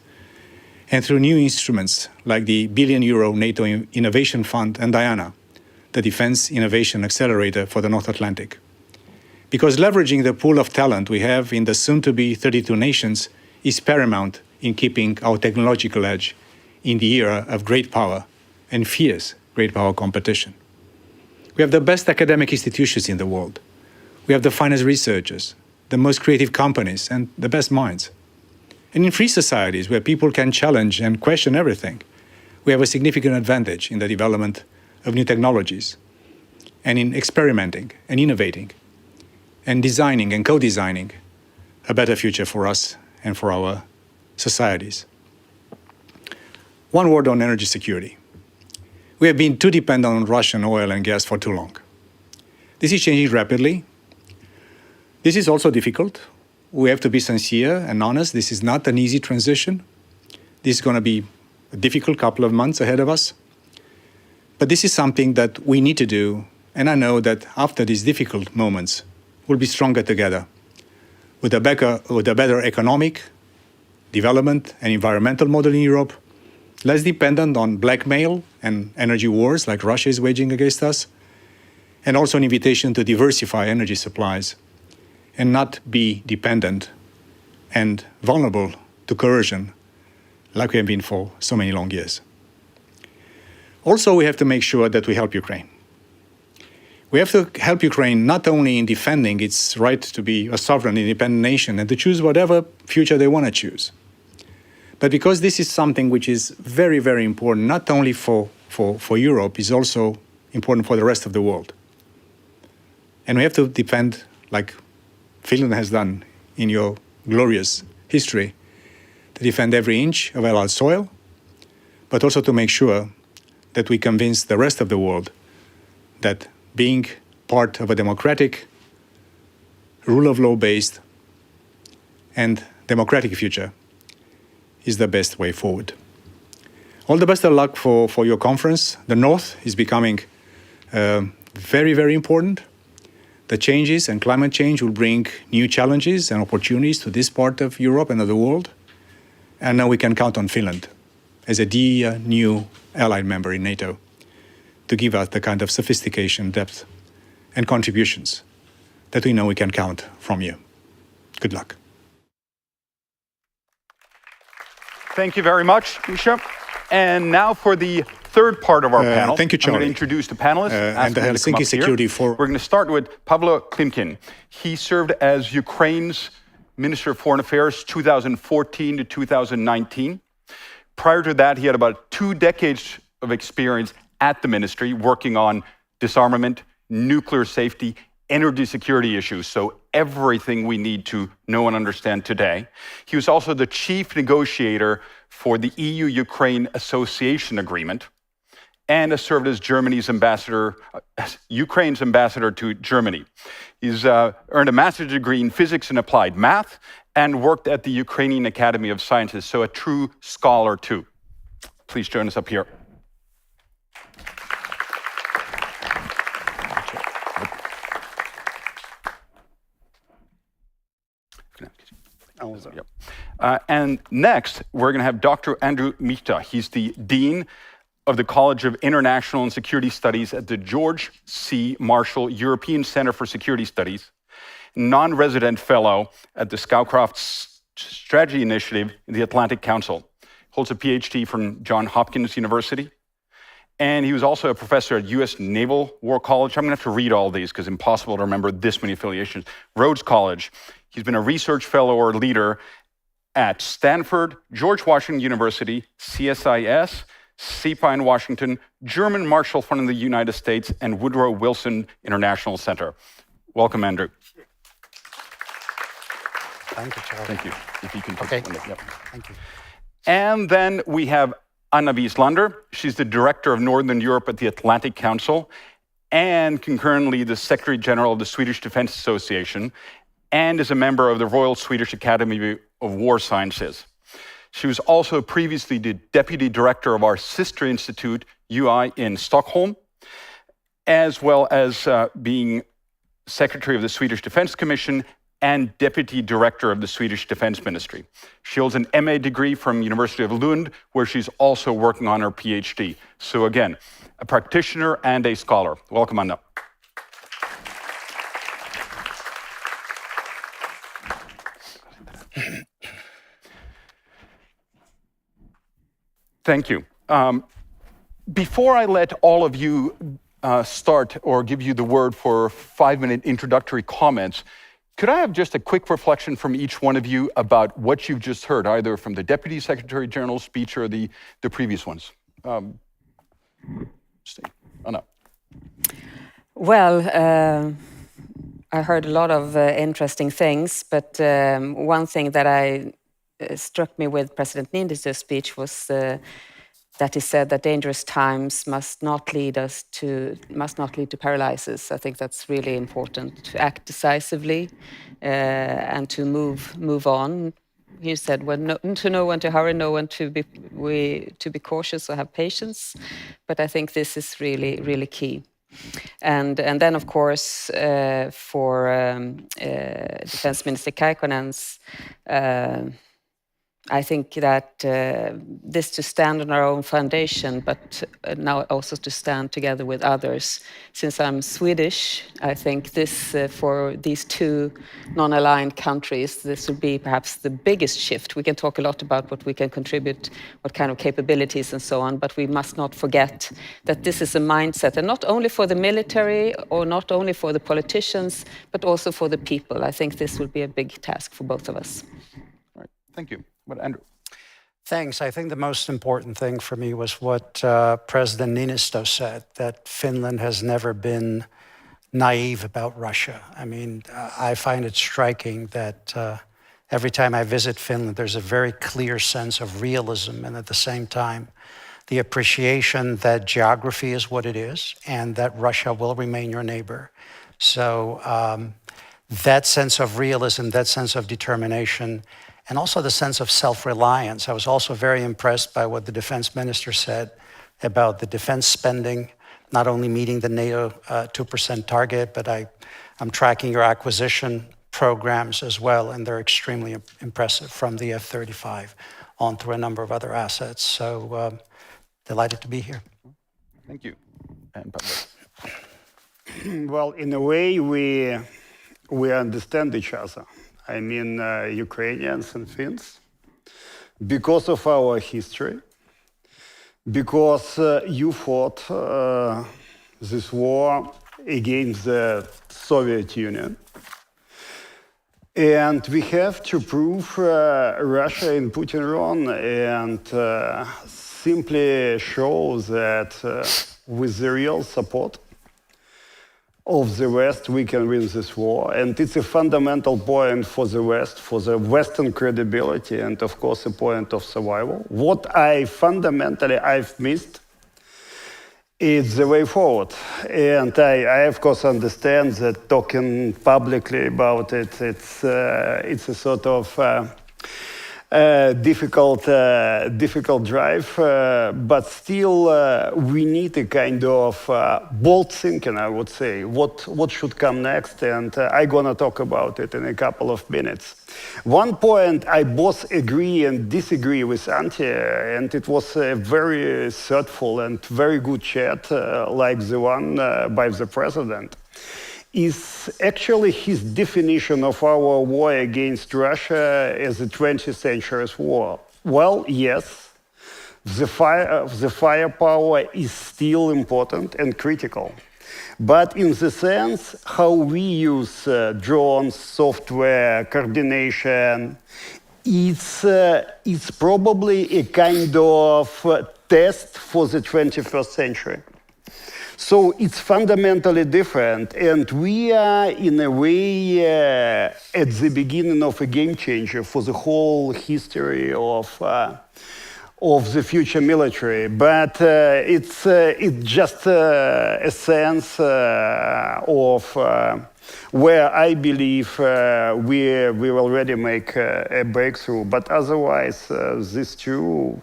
and through new instruments like the €1 billion NATO Innovation Fund and Diana, the Defense Innovation Accelerator for the North Atlantic. Because leveraging the pool of talent we have in the soon-to-be 32 nations is paramount in keeping our technological edge in the era of great power and fierce great power competition. We have the best academic institutions in the world. We have the finest researchers, the most creative companies, and the best minds. And in free societies where people can challenge and question everything, we have a significant advantage in the development of new technologies and in experimenting and innovating and designing and co-designing a better future for us and for our societies. One word on energy security. We have been too dependent on Russian oil and gas for too long. This is changing rapidly. This is also difficult. We have to be sincere and honest. This is not an easy transition. This is going to be a difficult couple of months ahead of us. But this is something that we need to do And I know that after these difficult moments, we'll be stronger together with a better economic, development and environmental model in Europe, less dependent on blackmail and energy wars like Russia is waging against us, and also an invitation to diversify energy supplies and not be dependent and vulnerable to coercion like we have been for so many long years. Also, we have to make sure that we help Ukraine. We have to help Ukraine not only in defending its right to be a sovereign, independent nation and to choose whatever future they want to choose, but because this is something which is very, very important, not only for Europe, it's also important for the rest of the world. And we have to defend, like Finland has done in your glorious history, to defend every inch of Allied soil, but also to make sure that we convince the rest of the world that being part of a democratic, rule of law based and democratic future is the best way forward. All the best of luck for your conference. The North is becoming very, very important. The changes and climate change will bring new challenges and opportunities to this part of Europe and of the world. And now we can count on Finland as a dear new allied member in NATO to give us the kind of sophistication, depth, and contributions that we know we can count from you. Good luck. Thank you very much, Misha. And now for the third part of our panel. Thank you, Charlie. I'm going to introduce the panelists. And the Helsinki Security Forum. We're going to start with Pavlo Klimkin. He served as Ukraine's Minister of Foreign Affairs 2014 to 2019. Prior to that, he had about 2 decades of experience at the ministry working on disarmament, nuclear safety, energy security issues, so everything we need to know and understand today. He was also the chief negotiator for the EU-Ukraine Association Agreement and has served as Ukraine's ambassador to Germany. He's earned a master's degree in physics and applied math and worked at the Ukrainian Academy of Sciences, so a true scholar too. Please join us up here. And next, we're going to have Dr. Andrew Michta. He's the Dean of the College of International and Security Studies at the George C. Marshall European Center for Security Studies, non-resident fellow at the Scowcroft Strategy Initiative in the Atlantic Council. Holds a PhD from Johns Hopkins University. And he was also a professor at U.S. Naval War College. I'm going to have to read all these because it's impossible to remember this many affiliations. Rhodes College. He's been a research fellow or leader at Stanford, George Washington University, CSIS, CEPA in Washington, German Marshall Fund in the United States, and Woodrow Wilson International Center. Welcome, Andrew. Thank you, Charlie. Thank you. If you can take Okay. one, yep. Thank you. And then we have Anna Wieslander. She's the director of Northern Europe at the Atlantic Council and concurrently the Secretary General of the Swedish Defense Association and is a member of the Royal Swedish Academy of War Sciences. She was also previously the deputy director of our sister institute, UI, in Stockholm, as well as being secretary of the Swedish Defense Commission and deputy director of the Swedish Defense Ministry. She holds an MA degree from University of Lund, where she's also working on her PhD. So again, a practitioner and a scholar. Welcome, Anna. Thank you. Before I let all of you start or give you the word for 5-minute introductory comments, could I have just a quick reflection from each one of you about what you've just heard, either from the Deputy Secretary General's speech or the previous ones? Anna. Well, I heard a lot of interesting things, but one thing that struck me with President Niinistö's speech was that he said that dangerous times must not lead to paralysis. I think that's really important, to act decisively and to move on. He said to know when to hurry, know when to be cautious or have patience. But I think this is really, really key. And then, of course, for Defense Minister Kaikkonen's, I think that this to stand on our own foundation, but now also to stand together with others. Since I'm Swedish, I think this, for these two non-aligned countries, this would be perhaps the biggest shift. We can talk a lot about what we can contribute, what kind of capabilities and so on, but we must not forget that this is a mindset, and not only for the military or not only for the politicians, but also for the people. I think this will be a big task for both of us. All right. Thank you. But Andrew. Thanks. I think the most important thing for me was what President Niinistö said, that Finland has never been naive about Russia. I mean, I find it striking that every time I visit Finland, there's a very clear sense of realism, and at the same time, the appreciation that geography is what it is and that Russia will remain your neighbor. So that sense of realism, that sense of determination, and also the sense of self-reliance. I was also very impressed by what the defense minister said about the defense spending, not only meeting the NATO 2% target, but I'm tracking your acquisition programs as well, and they're extremely impressive, from the F-35 on through a number of other assets. So delighted to be here. Thank you. And Pablo. Well, in a way, we understand each other. I mean, Ukrainians and Finns, because of our history, because you fought this war against the Soviet Union. And we have to prove Russia and Putin wrong, and simply show that with the real support of the West, we can win this war. And it's a fundamental point for the West, for the Western credibility, and of course a point of survival. What I've missed is the way forward. And I of course understand that talking publicly about it, it's a sort of difficult drive, but still we need a kind of bold thinking, I would say, what should come next, and I'm gonna talk about it in a couple of minutes. One point I both agree and disagree with Antti, and it was a very thoughtful and very good chat, like the one by the president, is actually his definition of our war against Russia as a 20th century war. Well, yes, the firepower is still important and critical. But in the sense how we use drones, software, coordination, it's probably a kind of test for the 21st century. So it's fundamentally different, and we are, in a way, at the beginning of a game changer for the whole history of the future military. But it's just a sense of where I believe we already make a breakthrough. But otherwise, these two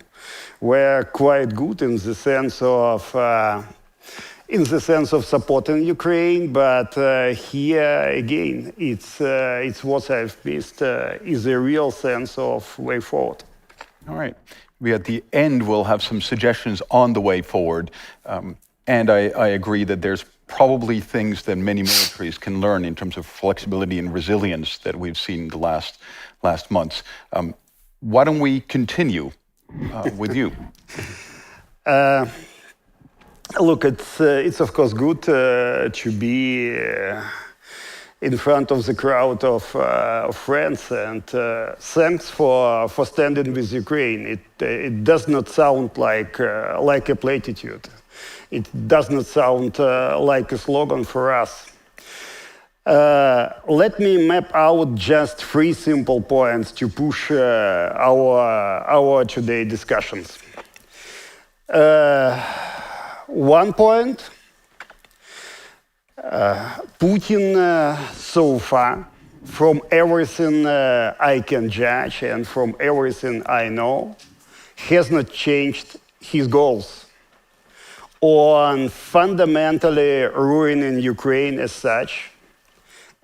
were quite good in the sense of supporting Ukraine, but here again, it's what I've missed is a real sense of way forward. All right. We at the end will have some suggestions on the way forward, and I agree that there's probably things that many militaries can learn in terms of flexibility and resilience that we've seen the last months. Why don't we continue with you? Look, it's of course good to be in front of the crowd of friends, and thanks for standing with Ukraine. It does not sound like a platitude. It does not sound like a slogan for us. Let me map out just 3 simple points to push our today discussions. One point, Putin so far, from everything I can judge and from everything I know, has not changed his goals. on fundamentally ruining Ukraine as such,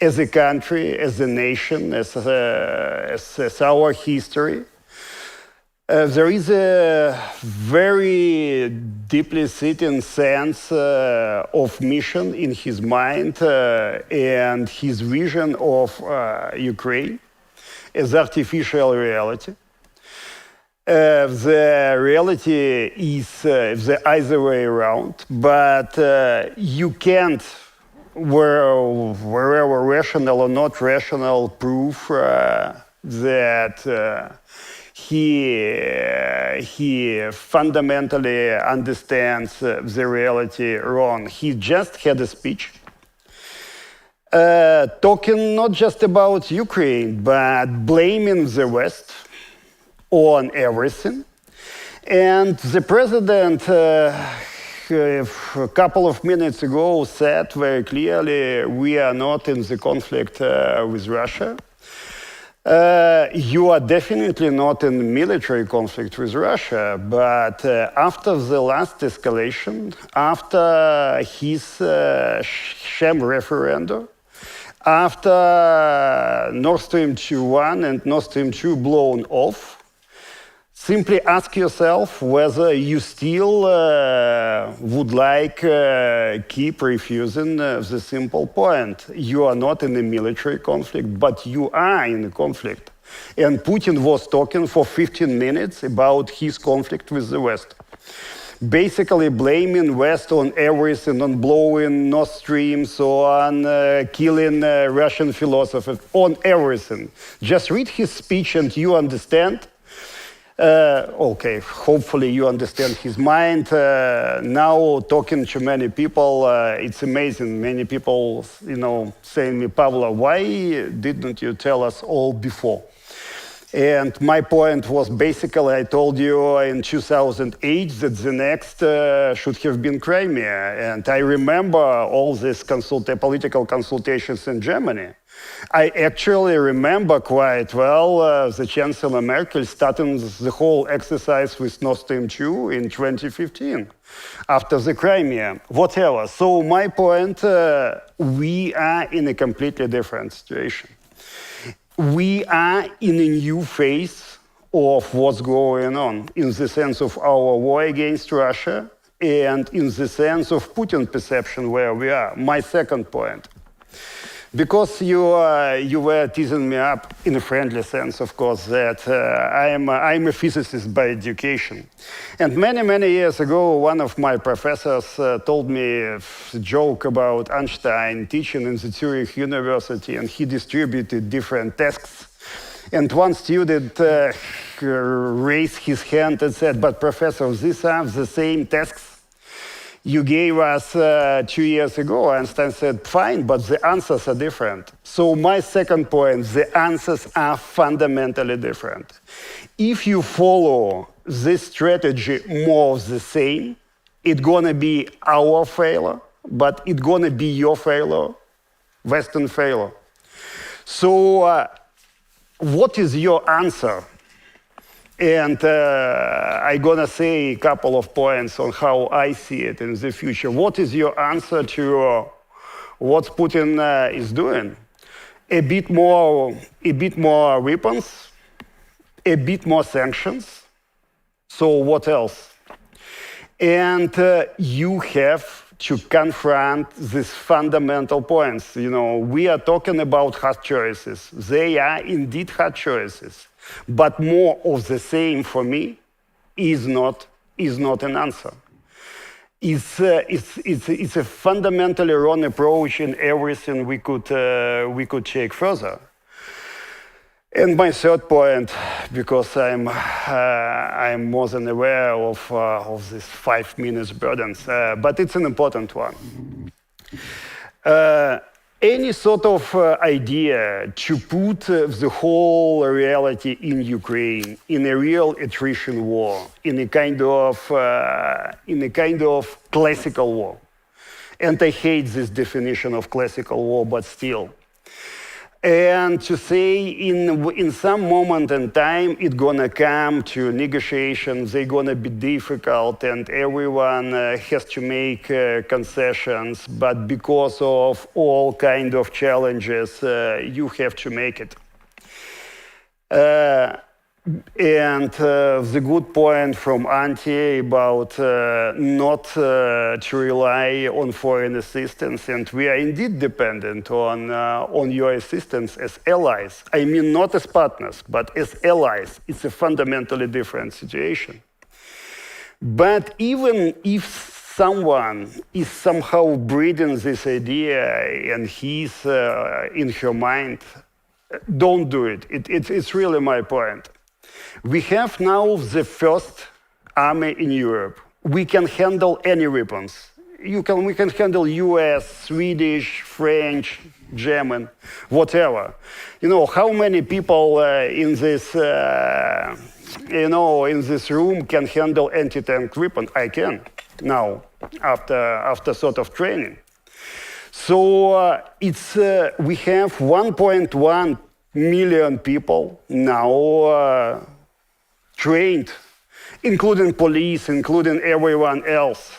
as a country, as a nation, as our history. There is a very deeply sitting sense of mission in his mind and his vision of Ukraine as artificial reality. The reality is the other way around, but you can't, wherever rational or not rational, prove that he fundamentally understands the reality wrong. He just had a speech talking not just about Ukraine, but blaming the West on everything. And the president, a couple of minutes ago, said very clearly, we are not in the conflict with Russia. You are definitely not in military conflict with Russia, but after the last escalation, after his sham referendum, after Nord Stream 2.1 and Nord Stream 2 blown off, simply ask yourself whether you still would like keep refusing the simple point. You are not in a military conflict, but you are in a conflict. And Putin was talking for 15 minutes about his conflict with the West. Basically blaming West on everything, on blowing Nord Streams, on killing Russian philosophers, on everything. Just read his speech and you understand. Okay, hopefully you understand his mind. Now talking to many people, it's amazing. Many people, saying me, Pavlo, why didn't you tell us all before? And my point was basically, I told you in 2008 that the next should have been Crimea. And I remember all these political consultations in Germany. I actually remember quite well the Chancellor Merkel starting the whole exercise with Nord Stream 2 in 2015, after the Crimea, whatever. So my point, we are in a completely different situation. We are in a new phase of what's going on, in the sense of our war against Russia and in the sense of Putin perception where we are. My second point. Because you were teasing me up in a friendly sense, of course, that I'm a physicist by education. And many years ago, one of my professors told me a joke about Einstein teaching in the Zurich University, and he distributed different tasks. And one student raised his hand and said, but professor, these are the same tasks you gave us 2 years ago. Einstein said, fine, but the answers are different. So my second point, the answers are fundamentally different. If you follow this strategy more of the same, it's gonna be our failure, but it's gonna be your failure, Western failure. So what is your answer? And I'm gonna say a couple of points on how I see it in the future. What is your answer to what Putin is doing? A bit more weapons, a bit more sanctions. So what else? And you have to confront these fundamental points. We are talking about hard choices. They are indeed hard choices. But more of the same for me is not an answer. It's a fundamentally wrong approach in everything we could take further. And my third point, because I'm more than aware of this 5 minutes burdens, but it's an important one. Any sort of idea to put the whole reality in Ukraine in a real attrition war, in a kind of classical war, and I hate this definition of classical war, but still, And to say in some moment in time, it's gonna come to negotiations, they're gonna be difficult and everyone has to make concessions, but because of all kind of challenges, you have to make it. And the good point from Antti about not to rely on foreign assistance, and we are indeed dependent on your assistance as allies. I mean, not as partners, but as allies. It's a fundamentally different situation. But even if someone is somehow breeding this idea and he's in her mind, don't do it. It's really my point. We have now the first army in Europe. We can handle any weapons. We can handle US, Swedish, French, German, whatever. You know, how many people in this room can handle anti-tank weapon? I can now, after sort of training. So we have 1.1 million people now trained, including police, including everyone else.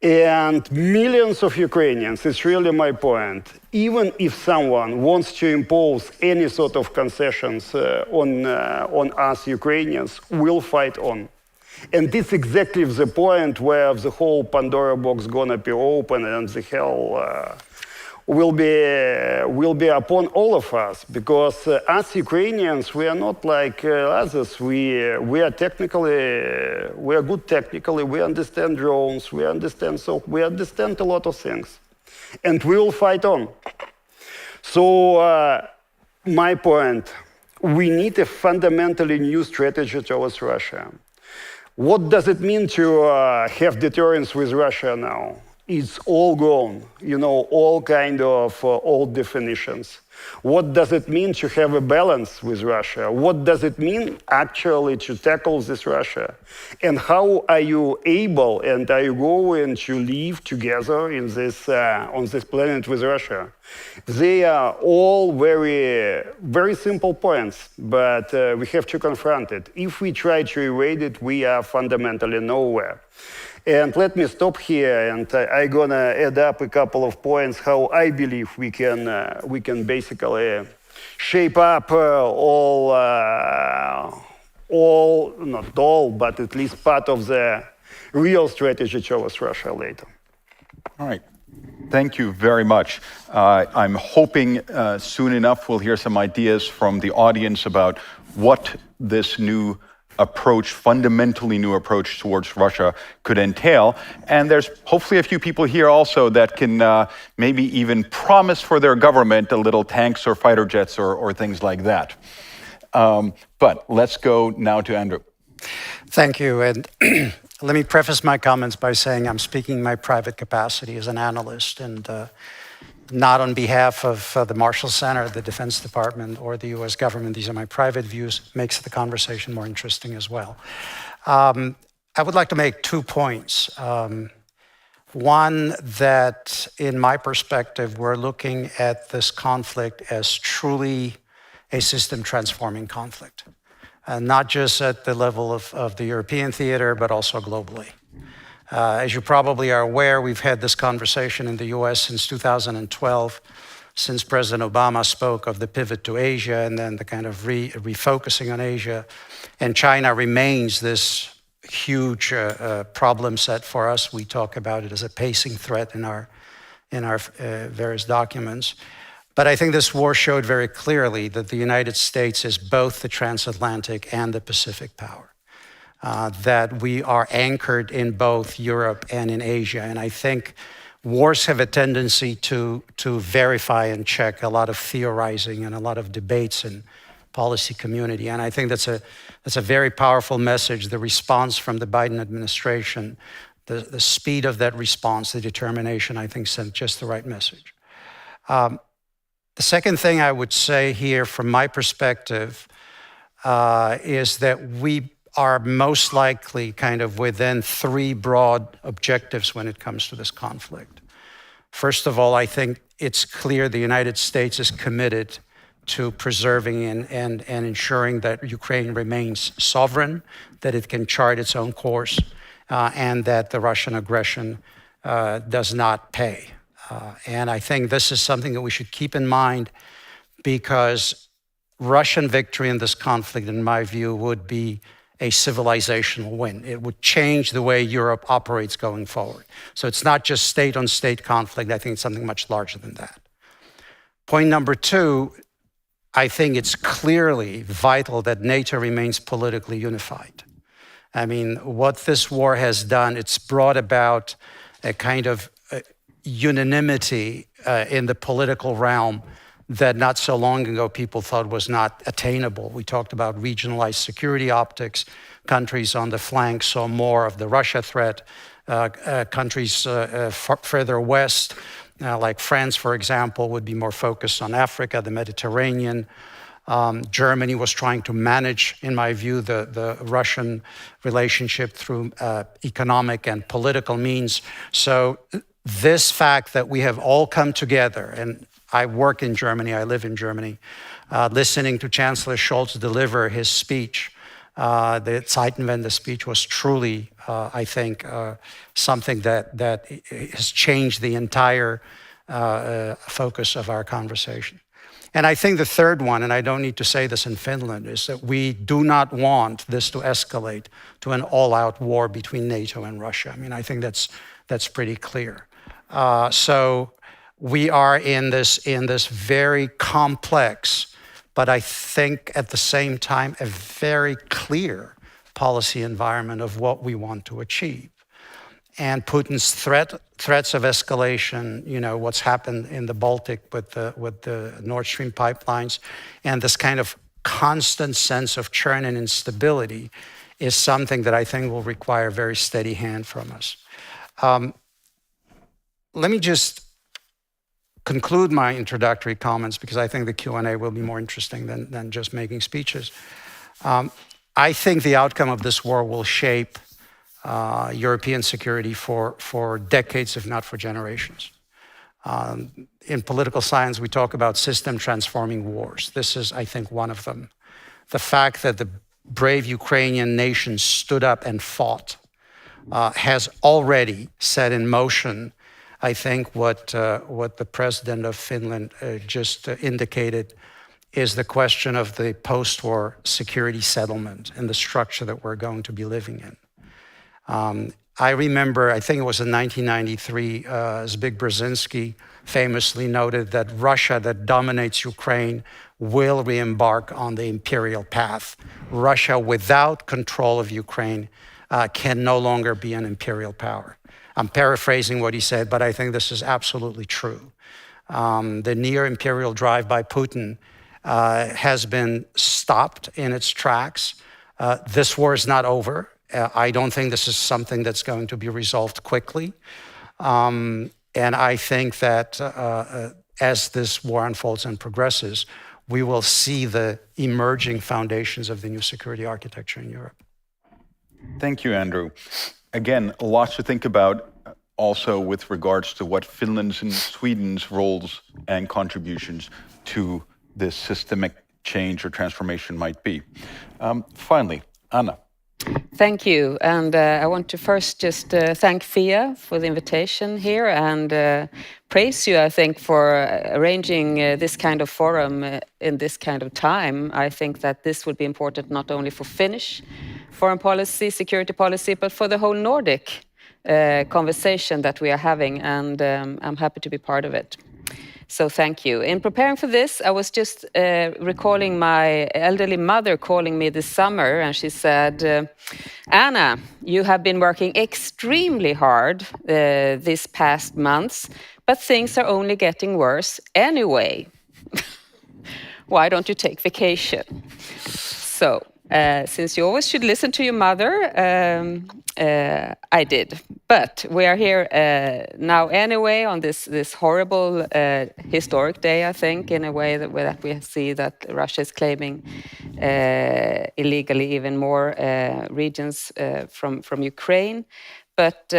And millions of Ukrainians, it's really my point. Even if someone wants to impose any sort of concessions on us Ukrainians, we'll fight on. And this is exactly the point where the whole Pandora box gonna be open and the hell will be upon all of us, because as Ukrainians, we are not like others. We are good technically, we understand drones, we understand a lot of things. And we will fight on. So my point, we need a fundamentally new strategy towards Russia. What does it mean to have deterrence with Russia now? It's all gone, you know, all kind of old definitions. What does it mean to have a balance with Russia? What does it mean actually to tackle this Russia? And how are you able and are you going to live together in this, on this planet with Russia? They are all very, very simple points, but we have to confront it. If we try to evade it, we are fundamentally nowhere. And let me stop here, and I'm gonna add up a couple of points how I believe we can basically shape up not all, but at least part of the real strategy towards Russia later. All right. Thank you very much. I'm hoping soon enough we'll hear some ideas from the audience about what this new approach, fundamentally new approach towards Russia could entail. And there's hopefully a few people here also that can maybe even promise for their government a little tanks or fighter jets or things like that. But let's go now to Andrew. Thank you. And let me preface my comments by saying I'm speaking in my private capacity as an analyst and not on behalf of the Marshall Center, the Defense Department, or the US government. These are my private views. Makes the conversation more interesting as well. I would like to make 2 points. One, that in my perspective, we're looking at this conflict as truly a system-transforming conflict. Not just at the level of the European theater, but also globally. As you probably are aware, we've had this conversation in the US since 2012, since President Obama spoke of the pivot to Asia and then the kind of refocusing on Asia. And China remains this huge problem set for us. We talk about it as a pacing threat in our various documents. But I think this war showed very clearly that the United States is both the transatlantic and the Pacific power. That we are anchored in both Europe and in Asia. And I think wars have a tendency to verify and check a lot of theorizing and a lot of debates in policy community. And I think that's a very powerful message. The response from the Biden administration, the speed of that response, the determination, I think sent just the right message. The second thing I would say here from my perspective is that we are most likely kind of within 3 broad objectives when it comes to this conflict. First of all, I think it's clear the United States is committed to preserving and ensuring that Ukraine remains sovereign, that it can chart its own course, and that the Russian aggression does not pay. And I think this is something that we should keep in mind, because Russian victory in this conflict, in my view, would be a civilizational win. It would change the way Europe operates going forward. So it's not just state-on-state conflict. I think it's something much larger than that. Point number two, I think it's clearly vital that NATO remains politically unified. I mean, what this war has done, it's brought about a kind of unanimity in the political realm that not so long ago people thought was not attainable. We talked about regionalized security optics. Countries on the flank saw more of the Russia threat. Countries further west, like France, for example, would be more focused on Africa, the Mediterranean. Germany was trying to manage, in my view, the Russian relationship through economic and political means. So this fact that we have all come together, and I work in Germany, I live in Germany, listening to Chancellor Scholz deliver his speech, the Zeitenwende speech was truly, I think, something that has changed the entire focus of our conversation. And I think the third one, and I don't need to say this in Finland, is that we do not want this to escalate to an all-out war between NATO and Russia. I mean, I think that's pretty clear. So we are in this very complex, but I think at the same time a very clear policy environment of what we want to achieve. And Putin's threats of escalation, you know, what's happened in the Baltic with the Nord Stream pipelines, and this kind of constant sense of churn and instability is something that I think will require a very steady hand from us. Let me just conclude my introductory comments, because I think the Q&A will be more interesting than just making speeches. I think the outcome of this war will shape European security for decades, if not for generations. In political science, we talk about system transforming wars. This is, I think, one of them. The fact that the brave Ukrainian nation stood up and fought has already set in motion, I think, what the president of Finland just indicated is the question of the post-war security settlement and the structure that we're going to be living in. I remember, I think it was in 1993, Zbigniew Brzezinski famously noted that Russia that dominates Ukraine will re-embark on the imperial path. Russia without control of Ukraine can no longer be an imperial power. I'm paraphrasing what he said, but I think this is absolutely true. The near-imperial drive by Putin has been stopped in its tracks. This war is not over. I don't think this is something that's going to be resolved quickly. And I think that as this war unfolds and progresses, we will see the emerging foundations of the new security architecture in Europe. Thank you, Andrew. Again, lots to think about also with regards to what Finland's and Sweden's roles and contributions to this systemic change or transformation might be. Finally, Anna. Thank you. And I want to first just thank FIA for the invitation here and praise you, I think, for arranging this kind of forum in this kind of time. I think that this would be important not only for Finnish foreign policy, security policy, but for the whole Nordic conversation that we are having. And I'm happy to be part of it. So thank you. In preparing for this, I was just recalling my elderly mother calling me this summer, and she said, Anna, you have been working extremely hard these past months, but things are only getting worse anyway. Why don't you take vacation? So, since you always should listen to your mother, I did. But we are here now anyway on this horrible historic day, I think, in a way that we see that Russia is claiming illegally even more regions from Ukraine. But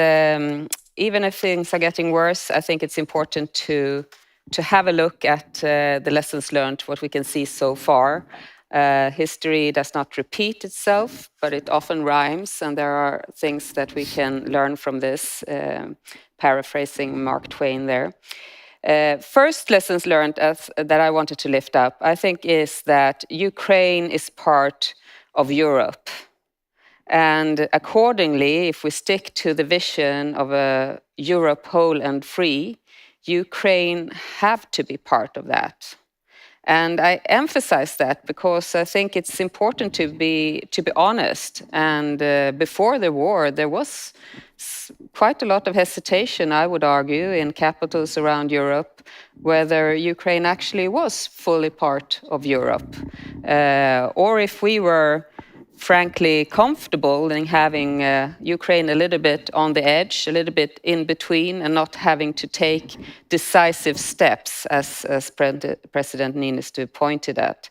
even if things are getting worse, I think it's important to to have a look at the lessons learned, what we can see so far. History does not repeat itself, but it often rhymes, and there are things that we can learn from this, paraphrasing Mark Twain there. First lessons learned that I wanted to lift up, I think, is that Ukraine is part of Europe. And accordingly, if we stick to the vision of a Europe whole and free, Ukraine have to be part of that. And I emphasize that because I think it's important to be honest. And before the war, there was quite a lot of hesitation, I would argue, in capitals around Europe, whether Ukraine actually was fully part of Europe, or if we were frankly comfortable in having Ukraine a little bit on the edge, a little bit in between, and not having to take decisive steps, as President Niinistö pointed at.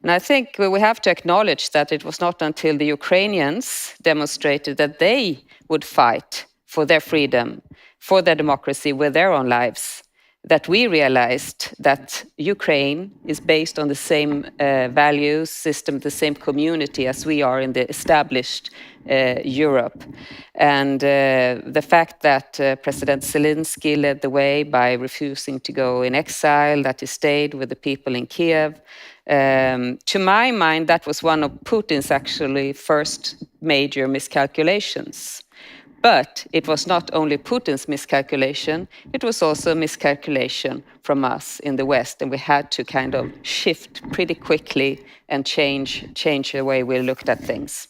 And I think we have to acknowledge that it was not until the Ukrainians demonstrated that they would fight for their freedom, for their democracy with their own lives, that we realized that Ukraine is based on the same values system, the same community as we are in the established Europe. And the fact that President Zelensky led the way by refusing to go in exile, that he stayed with the people in Kiev, to my mind, that was one of Putin's actually first major miscalculations. But it was not only Putin's miscalculation, it was also a miscalculation from us in the West. And we had to kind of shift pretty quickly and change the way we looked at things.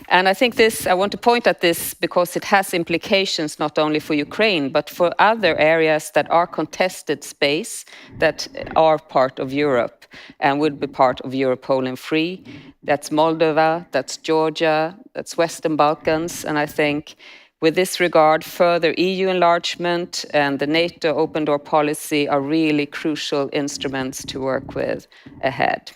And I think I want to point at this because it has implications not only for Ukraine, but for other areas that are contested space that are part of Europe and would be part of Europe whole and free. That's Moldova, that's Georgia, that's Western Balkans. And I think with this regard, further EU enlargement and the NATO open door policy are really crucial instruments to work with ahead.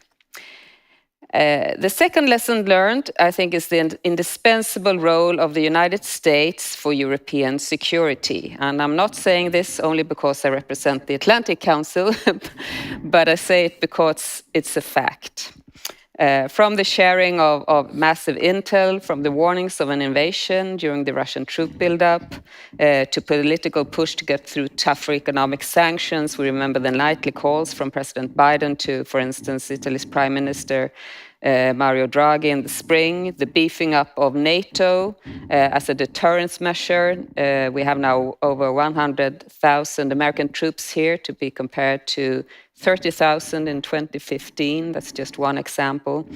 The second lesson learned, I think, is the indispensable role of the United States for European security. And I'm not saying this only because I represent the Atlantic Council, but I say it because it's a fact. From the sharing of massive intel, from the warnings of an invasion during the Russian troop buildup, to political push to get through tougher economic sanctions. We remember the nightly calls from President Biden to, for instance, Italy's Prime Minister Mario Draghi in the spring, the beefing up of NATO as a deterrence measure. We have now over 100,000 American troops here, to be compared to 30,000 in 2015. That's just one example.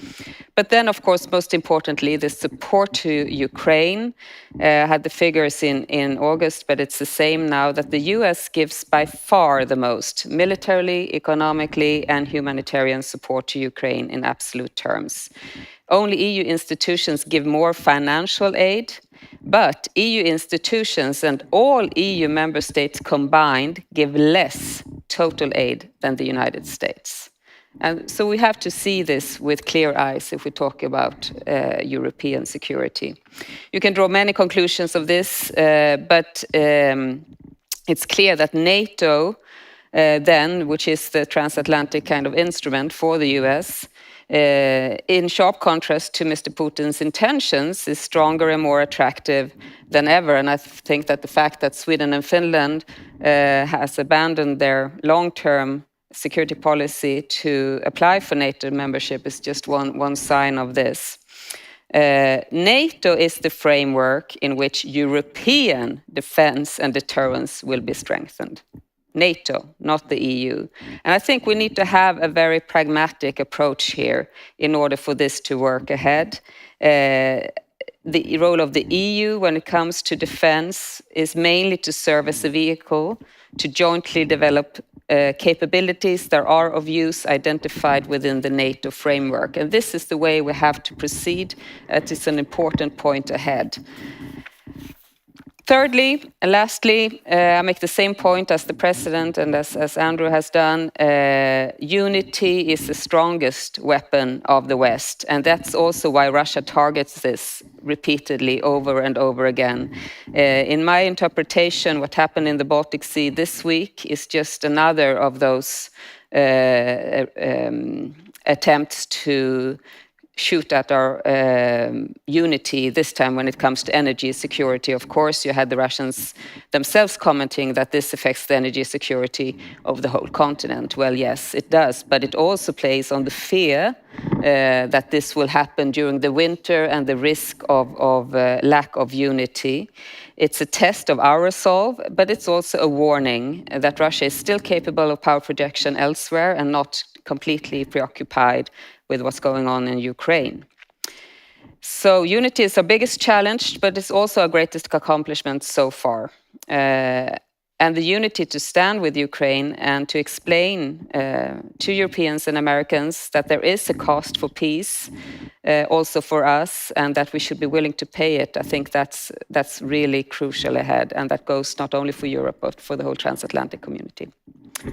But then, of course, most importantly, the support to Ukraine. Had the figures in August, but it's the same now, that the US gives by far the most militarily, economically, and humanitarian support to Ukraine in absolute terms. Only EU institutions give more financial aid, but EU institutions and all EU member states combined give less total aid than the United States. And so we have to see this with clear eyes if we talk about European security. You can draw many conclusions of this, but it's clear that NATO, then, which is the transatlantic kind of instrument for the US, in sharp contrast to Mr. Putin's intentions, is stronger and more attractive than ever. And I think that the fact that Sweden and Finland has abandoned their long-term security policy to apply for NATO membership is just one sign of this. NATO is the framework in which European defense and deterrence will be strengthened. NATO, not the EU. And I think we need to have a very pragmatic approach here in order for this to work ahead. The role of the EU when it comes to defense is mainly to serve as a vehicle to jointly develop capabilities that are of use identified within the NATO framework. And this is the way we have to proceed. It is an important point ahead. Thirdly, and lastly, I make the same point as the President and as Andrew has done. Unity is the strongest weapon of the West, and that's also why Russia targets this repeatedly over and over again. In my interpretation, what happened in the Baltic Sea this week is just another of those attempts to shoot at our unity, this time when it comes to energy security. Of course, you had the Russians themselves commenting that this affects the energy security of the whole continent. Well, yes, it does, but it also plays on the fear that this will happen during the winter and the risk of lack of unity. It's a test of our resolve, but it's also a warning that Russia is still capable of power projection elsewhere and not completely preoccupied with what's going on in Ukraine. So unity is our biggest challenge, but it's also our greatest accomplishment so far. And the unity to stand with Ukraine and to explain to Europeans and Americans that there is a cost for peace, also for us, and that we should be willing to pay it. I think that's really crucial ahead, and that goes not only for Europe, but for the whole transatlantic community.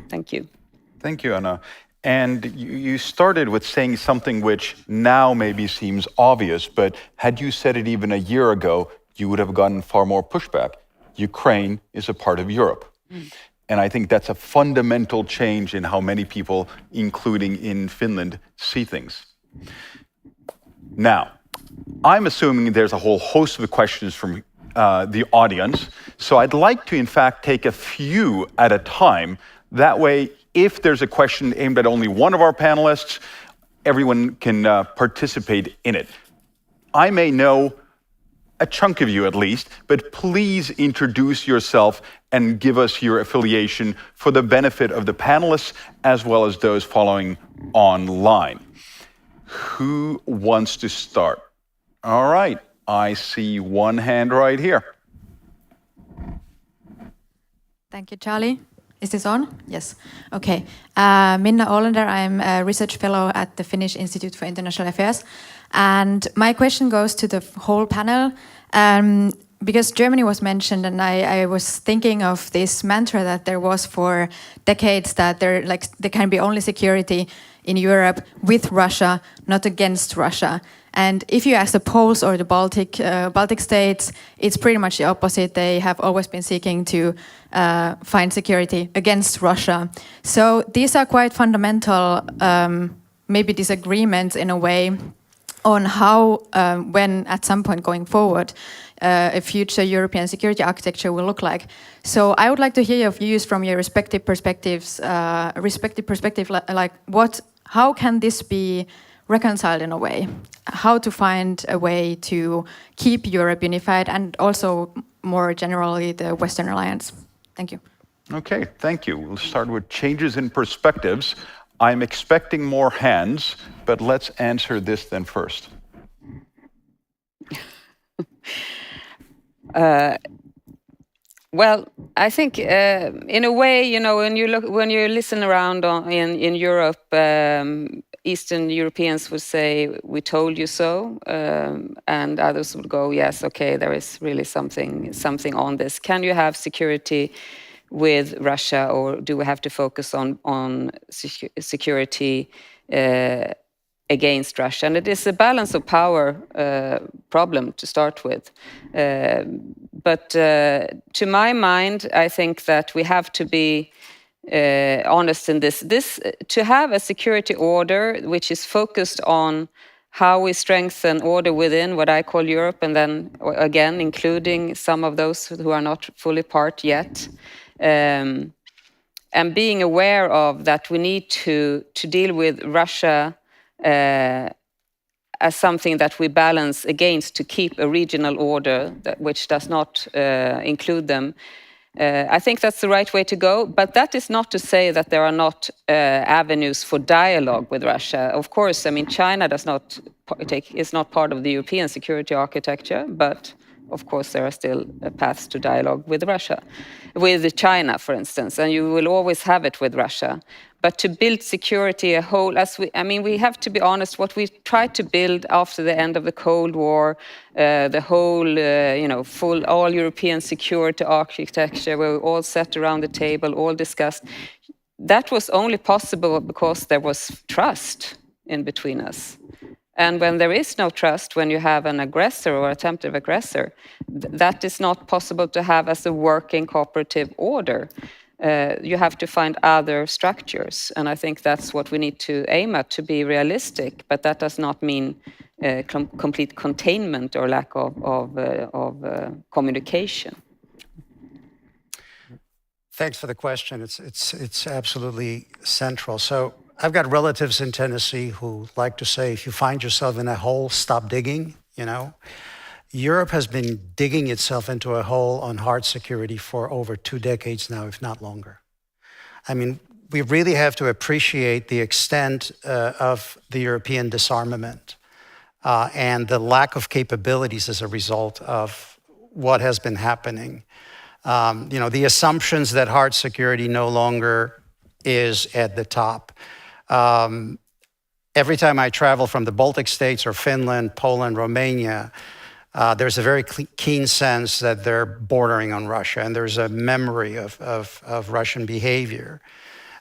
Thank you. Thank you, Anna. And you started with saying something which now maybe seems obvious, but had you said it even a year ago, you would have gotten far more pushback. Ukraine is a part of Europe. And I think that's a fundamental change in how many people, including in Finland, see things. Now, I'm assuming there's a whole host of questions from the audience, so I'd like to, in fact, take a few at a time. That way, if there's a question aimed at only one of our panelists, everyone can participate in it. I may know a chunk of you at least, but please introduce yourself and give us your affiliation for the benefit of the panelists as well as those following online. Who wants to start? All right, I see one hand right here. Thank you, Charlie. Is this on? Yes. Okay. Minna Olander, I'm a research fellow at the Finnish Institute for International Affairs. And my question goes to the whole panel, because Germany was mentioned, and I was thinking of this mantra that there was for decades, that there can be only security in Europe with Russia, not against Russia. And if you ask the Poles or the Baltic states, it's pretty much the opposite. They have always been seeking to find security against Russia. So these are quite fundamental, maybe disagreements in a way, on how, when at some point going forward, a future European security architecture will look like. So I would like to hear your views from your respective perspectives, like how can this be reconciled in a way? How to find a way to keep Europe unified and also more generally the Western Alliance? Thank you. Okay, thank you. We'll start with changes in perspectives. I'm expecting more hands, but let's answer this then first. Well, I think in a way, you know, when you listen around in Europe, Eastern Europeans would say, "We told you so," and others would go, "Yes, okay, there is really something on this. Can you have security with Russia, or do we have to focus on security against Russia?" And it is a balance of power problem to start with. But to my mind, I think that we have to be honest in this. To have a security order which is focused on how we strengthen order within what I call Europe, and then again including some of those who are not fully part yet, and being aware of that we need to deal with Russia as something that we balance against to keep a regional order which does not include them. I think that's the right way to go, but that is not to say that there are not avenues for dialogue with Russia. Of course, I mean, China is not part of the European security architecture, but of course there are still paths to dialogue with Russia, with China, for instance, and you will always have it with Russia. But to build security a whole, we have to be honest, what we tried to build after the end of the Cold War, the whole, full all European security architecture, where we all sat around the table, all discussed, that was only possible because there was trust in between us. And when there is no trust, when you have an aggressor or attempted aggressor, that is not possible to have as a working cooperative order. You have to find other structures. And I think that's what we need to aim at, to be realistic. But that does not mean complete containment or lack of communication. Thanks for the question. It's absolutely central. So I've got relatives in Tennessee who like to say, if you find yourself in a hole, stop digging, Europe has been digging itself into a hole on hard security for over 2 decades now, if not longer. I mean, we really have to appreciate the extent of the European disarmament and the lack of capabilities as a result of what has been happening. The assumptions that hard security no longer is at the top. Every time I travel from the Baltic states or Finland, Poland, Romania, there's a very keen sense that they're bordering on Russia, and there's a memory of Russian behavior.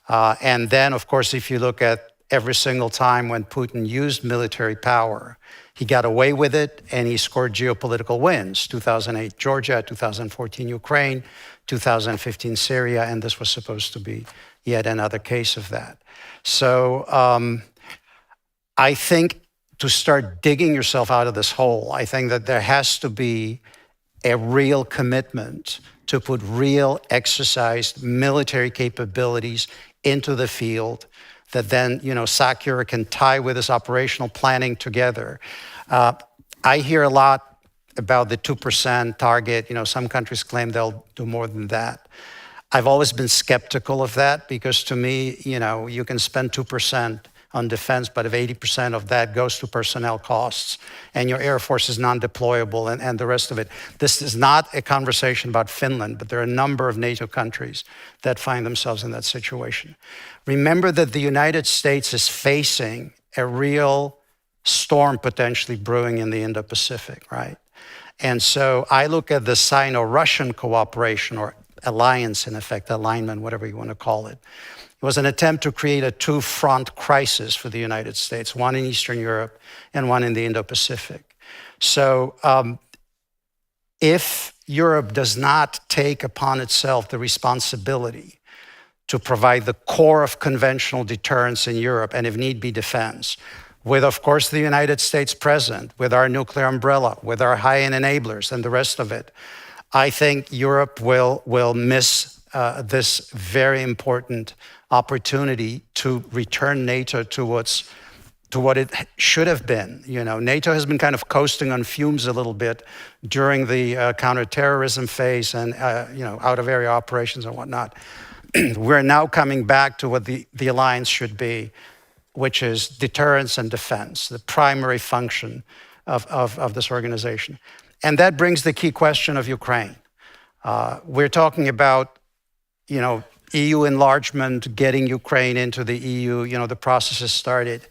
And then, of course, if you look at every single time when Putin used military power, he got away with it and he scored geopolitical wins. 2008 Georgia, 2014 Ukraine, 2015 Syria, and this was supposed to be yet another case of that. So I think to start digging yourself out of this hole, I think that there has to be a real commitment to put real exercised military capabilities into the field that then, SACEUR can tie with this operational planning together. I hear a lot about the 2% target. Some countries claim they'll do more than that. I've always been skeptical of that because to me, you can spend 2% on defense, but if 80% of that goes to personnel costs and your Air Force is non-deployable and the rest of it. This is not a conversation about Finland, but there are a number of NATO countries that find themselves in that situation. Remember that the United States is facing a real storm potentially brewing in the Indo-Pacific, right? And so I look at the Sino-Russian cooperation or alliance, in effect, alignment, whatever you want to call it. It was an attempt to create a two-front crisis for the United States, one in Eastern Europe and one in the Indo-Pacific. So if Europe does not take upon itself the responsibility to provide the core of conventional deterrence in Europe, and if need be defense, with, of course, the United States present, with our nuclear umbrella, with our high-end enablers and the rest of it, I think Europe will miss this very important opportunity to return NATO to what it should have been. NATO has been kind of coasting on fumes a little bit during the counterterrorism phase and out-of-area operations and whatnot. We're now coming back to what the alliance should be, which is deterrence and defense, the primary function of this organization. And that brings the key question of Ukraine. We're talking about, EU enlargement, getting Ukraine into the EU, the process has started.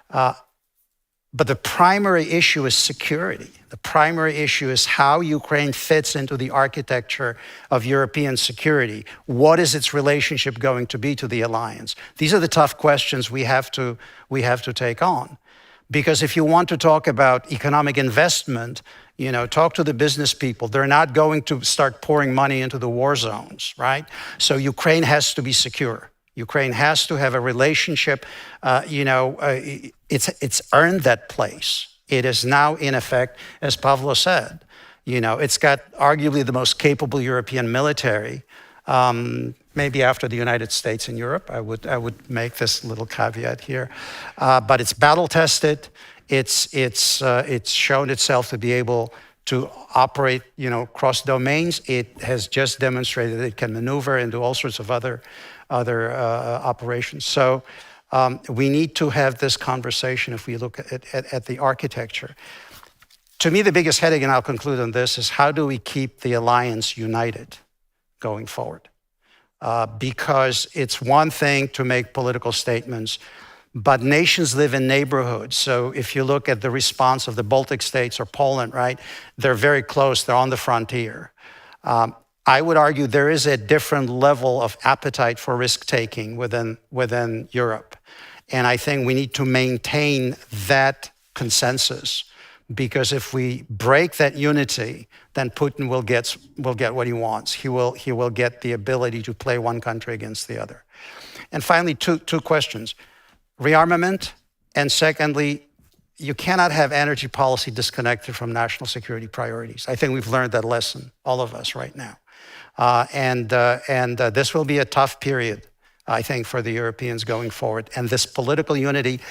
But the primary issue is security. The primary issue is how Ukraine fits into the architecture of European security. What is its relationship going to be to the alliance? These are the tough questions we have to take on. Because if you want to talk about economic investment, talk to the business people. They're not going to start pouring money into the war zones, right? So Ukraine has to be secure. Ukraine has to have a relationship. It's earned that place. It is now, in effect, as Pavlo said, it's got arguably the most capable European military, maybe after the United States in Europe. I would make this little caveat here, but it's battle tested. It's shown itself to be able to operate, cross domains. It has just demonstrated that it can maneuver and do all sorts of other operations. So we need to have this conversation if we look at the architecture. To me, the biggest headache, and I'll conclude on this, is how do we keep the alliance united going forward? because it's one thing to make political statements, but nations live in neighborhoods. So if you look at the response of the Baltic states or Poland, right, they're very close, they're on the frontier. I would argue there is a different level of appetite for risk-taking within Europe. And I think we need to maintain that consensus, because if we break that unity, then Putin will get what he wants. He will get the ability to play one country against the other. And finally, two questions. Rearmament, and secondly, you cannot have energy policy disconnected from national security priorities. I think we've learned that lesson, all of us right now. This will be a tough period, I think, for the Europeans going forward. And this political unity,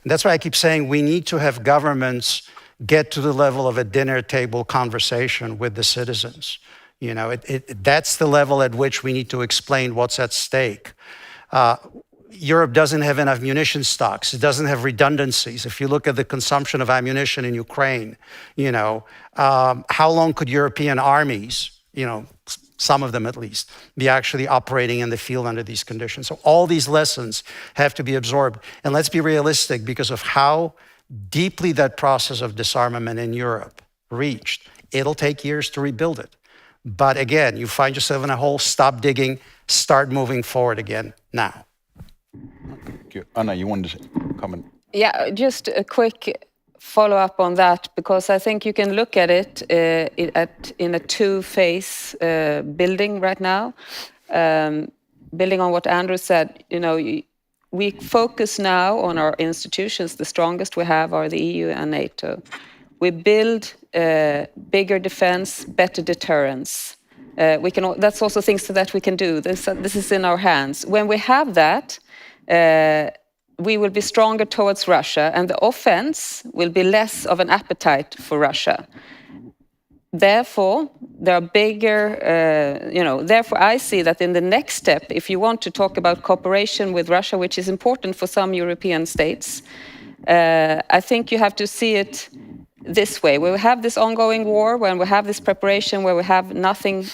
that's why I keep saying we need to have governments get to the level of a dinner table conversation with the citizens. You know, that's the level at which we need to explain what's at stake. Europe doesn't have enough munition stocks. It doesn't have redundancies. If you look at the consumption of ammunition in Ukraine, you know, how long could European armies, you know, some of them at least, be actually operating in the field under these conditions? So all these lessons have to be absorbed. And let's be realistic, because of how deeply that process of disarmament in Europe reached, it'll take years to rebuild it. But again, you find yourself in a hole, stop digging, start moving forward again now. Thank you. Anna, you wanted to comment? Yeah, just a quick follow-up on that, because I think you can look at it in a two-phase building right now. Building on what Andrew said, you know, we focus now on our institutions. The strongest we have are the EU and NATO. We build bigger defense, better deterrence. That's also things that we can do. This is in our hands. When we have that, we will be stronger towards Russia, and the offense will be less of an appetite for Russia. Therefore, there are bigger, therefore I see that in the next step, if you want to talk about cooperation with Russia, which is important for some European states, I think you have to see it this way. We have this ongoing war, when we have this preparation, where we have nothing,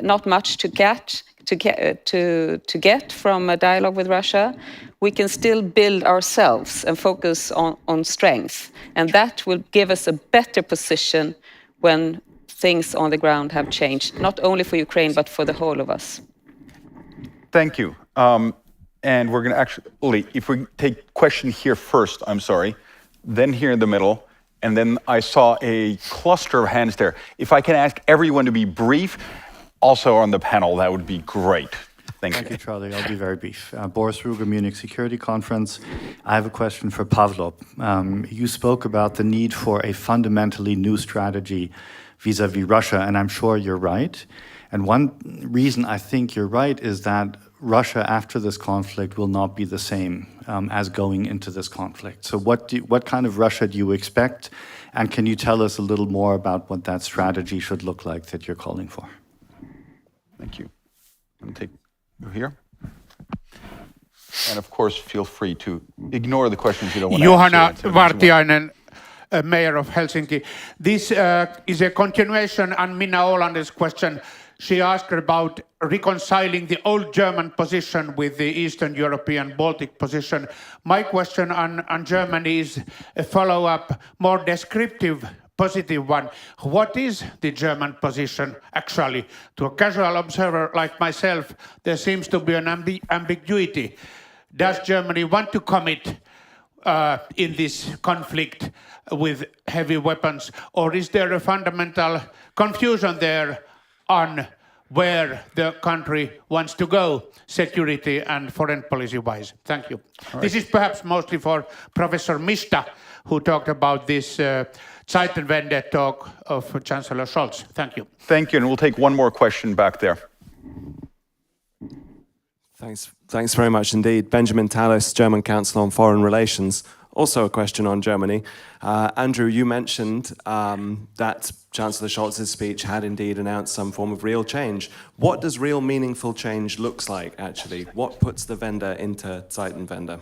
not much to get from a dialogue with Russia, we can still build ourselves and focus on strength. And that will give us a better position when things on the ground have changed, not only for Ukraine, but for the whole of us. Thank you. And we're going to actually, if we take question here first, I'm sorry, then here in the middle, and then I saw a cluster of hands there. If I can ask everyone to be brief, also on the panel, that would be great. Thank you. Thank you, Charlie. I'll be very brief. Boris Ruger, Munich Security Conference. I have a question for Pavlo. You spoke about the need for a fundamentally new strategy vis-à-vis Russia, and I'm sure you're right. And one reason I think you're right is that Russia after this conflict will not be the same as going into this conflict. So what kind of Russia do you expect? And can you tell us a little more about what that strategy should look like that you're calling for? Thank you. I'm going to take you here. And of course, feel free to ignore the questions you don't want to answer. Juhana Vartiainen, Mayor of Helsinki. This is a continuation on Minna Olander's question. She asked about reconciling the old German position with the Eastern European Baltic position. My question on Germany is a follow-up, more descriptive, positive one. What is the German position actually? To a casual observer like myself, there seems to be an ambiguity. Does Germany want to commit in this conflict with heavy weapons, or is there a fundamental confusion there on where the country wants to go, security and foreign policy-wise? Thank you. Right. This is perhaps mostly for Professor Mista, who talked about this Zeitenwende talk of Chancellor Scholz. Thank you. Thank you, and we'll take one more question back there. Thanks very much indeed. Benjamin Tallis, German Council on Foreign Relations. Also a question on Germany. Andrew, you mentioned that Chancellor Scholz's speech had indeed announced some form of real change. What does real meaningful change looks like, actually? What puts the Wende into Zeitenwende?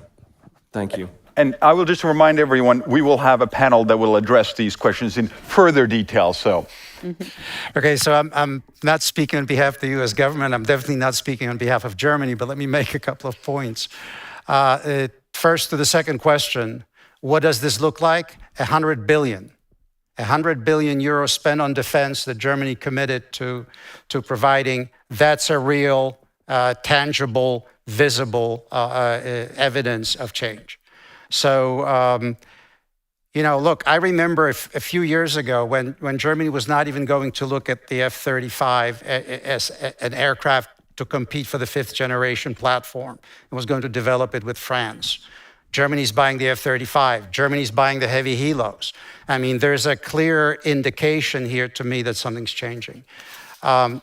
Thank you. And I will just remind everyone, we will have a panel that will address these questions in further detail. So Okay, so I'm not speaking on behalf of the US government. I'm definitely not speaking on behalf of Germany, but let me make a couple of points. First, to the second question, what does this look like? 100 billion. 100 billion euros spent on defense that Germany committed to providing. That's a real, tangible, visible evidence of change. So, you know, look, I remember a few years ago when Germany was not even going to look at the F-35 as an aircraft to compete for the 5th generation platform and was going to develop it with France. Germany's buying the F-35. Germany's buying the heavy helos. I mean, there's a clear indication here to me that something's changing. I've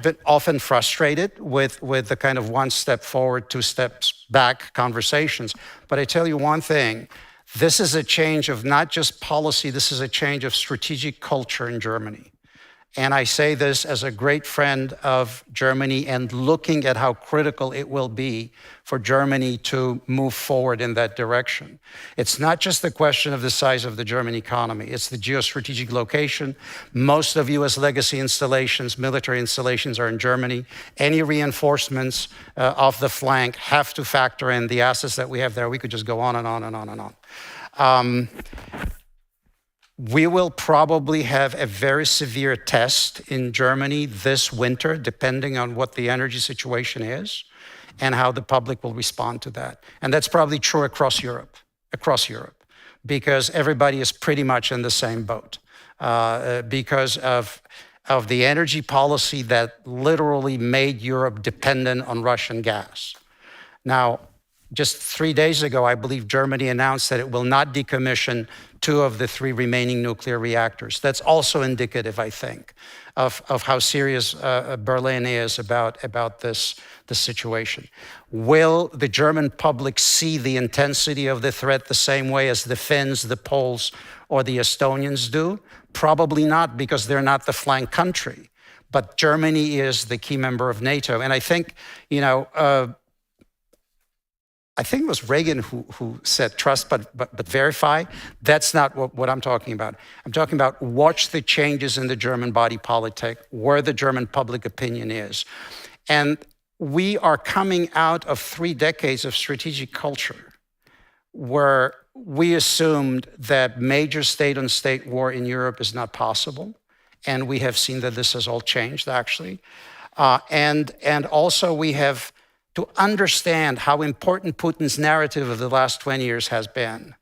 been often frustrated with the kind of one step forward, two steps back conversations. But I tell you one thing, this is a change of not just policy, this is a change of strategic culture in Germany. And I say this as a great friend of Germany and looking at how critical it will be for Germany to move forward in that direction. It's not just the question of the size of the German economy, it's the geostrategic location. Most of US legacy installations, military installations are in Germany. Any reinforcements off the flank have to factor in the assets that we have there. We could just go on and on and on and on. We will probably have a very severe test in Germany this winter, depending on what the energy situation is and how the public will respond to that. And that's probably true across Europe, because everybody is pretty much in the same boat because of the energy policy that literally made Europe dependent on Russian gas. Now, just 3 days ago, I believe Germany announced that it will not decommission 2 of the 3 remaining nuclear reactors. That's also indicative, I think, of how serious Berlin is about this situation. Will the German public see the intensity of the threat the same way as the Finns, the Poles, or the Estonians do? Probably not, because they're not the flank country. But Germany is the key member of NATO. And I think, you know, I think it was Reagan who said trust but verify. That's not what I'm talking about. I'm talking about watch the changes in the German body politic, where the German public opinion is. And we are coming out of 3 decades of strategic culture where we assumed that major state-on-state war in Europe is not possible. And we have seen that this has all changed, actually. And also we have to understand how important Putin's narrative of the last 20 years has been.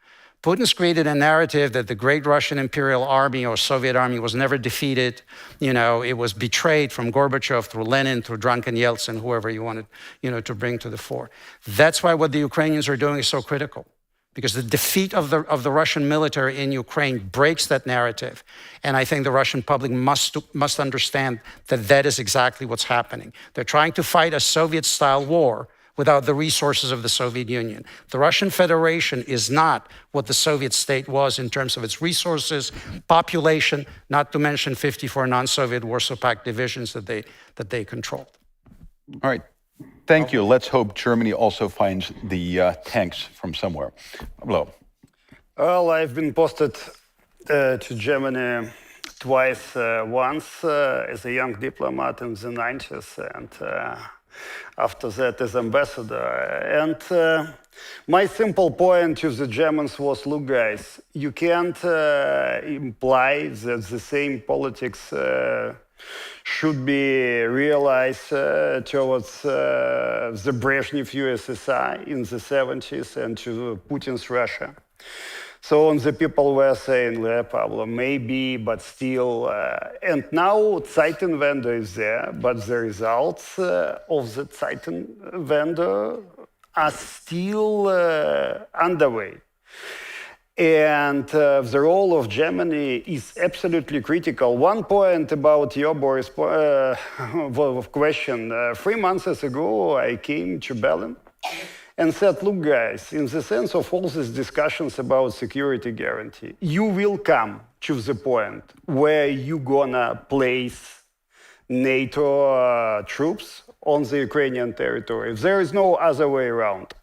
Putin's created a narrative that the great Russian Imperial Army or Soviet Army was never defeated. You know, it was betrayed from Gorbachev through Lenin, through drunken Yeltsin, whoever you wanted, you know, to bring to the fore. That's why what the Ukrainians are doing is so critical, because the defeat of the Russian military in Ukraine breaks that narrative. And I think the Russian public must understand that that is exactly what's happening. They're trying to fight a Soviet-style war without the resources of the Soviet Union. The Russian Federation is not what the Soviet state was in terms of its resources, population, not to mention 54 non-Soviet Warsaw Pact divisions that they controlled. All right. Thank you. Let's hope Germany also finds the tanks from somewhere. Pablo. Well, I've been posted to Germany twice, once as a young diplomat in the 90s, and after that as ambassador. And my simple point to the Germans was, look guys, you can't imply that the same politics should be realized towards the Brezhnev USSR in the 70s and to Putin's Russia. So the people were saying, yeah, Pablo, maybe, but still. And now Zeitenwende is there, but the results of the Zeitenwende are still underway. And the role of Germany is absolutely critical. One point about your, Boris, question. 3 months ago, I came to Berlin and said, look, guys, in the sense of all these discussions about security guarantee, you will come to the point where you're gonna place NATO troops on the Ukrainian territory. There is no other way around.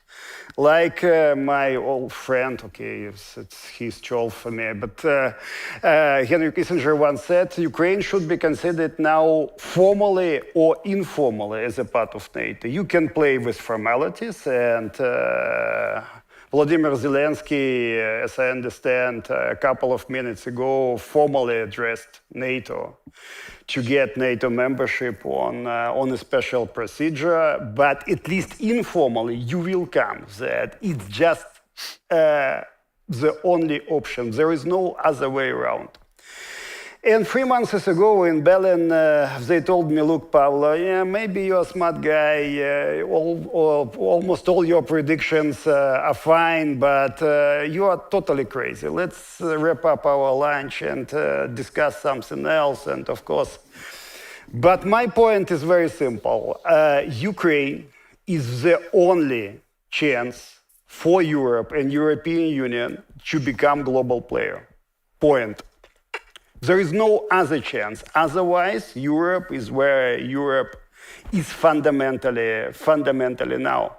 Like my old friend, okay, he's too old for me, but Henry Kissinger once said, Ukraine should be considered now formally or informally as a part of NATO. You can play with formalities, and Vladimir Zelensky, as I understand, a couple of minutes ago, formally addressed NATO to get NATO membership on a special procedure, but at least informally you will come. That it's just the only option. There is no other way around. And 3 months ago in Berlin, they told me, look, Pavlo, yeah, maybe you're a smart guy, almost all your predictions are fine, but you are totally crazy. Let's wrap up our lunch and discuss something else, and of course. But my point is very simple. Ukraine is the only chance for Europe and European Union to become global player. Point. There is no other chance. Otherwise, Europe is where Europe is fundamentally now.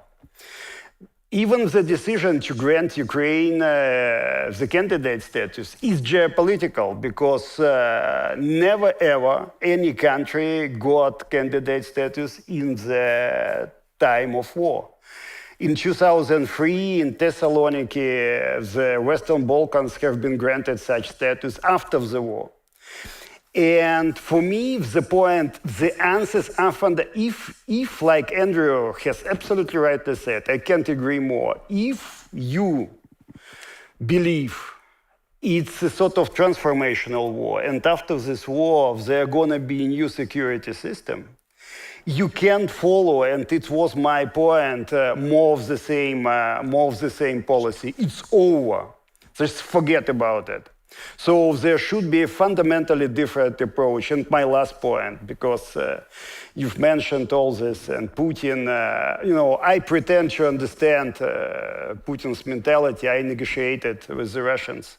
Even the decision to grant Ukraine the candidate status is geopolitical because never ever any country got candidate status in the time of war. In 2003, in Thessaloniki, the Western Balkans have been granted such status after the war. And for me, the point, the answers are if, like Andrew has absolutely rightly said, I can't agree more. If you believe it's a sort of transformational war, and after this war, there are going to be a new security system, you can't follow, and it was my point, more of the same policy. It's over. Just forget about it. So there should be a fundamentally different approach. And my last point, because you've mentioned all this, and Putin, I pretend to understand Putin's mentality. I negotiated with the Russians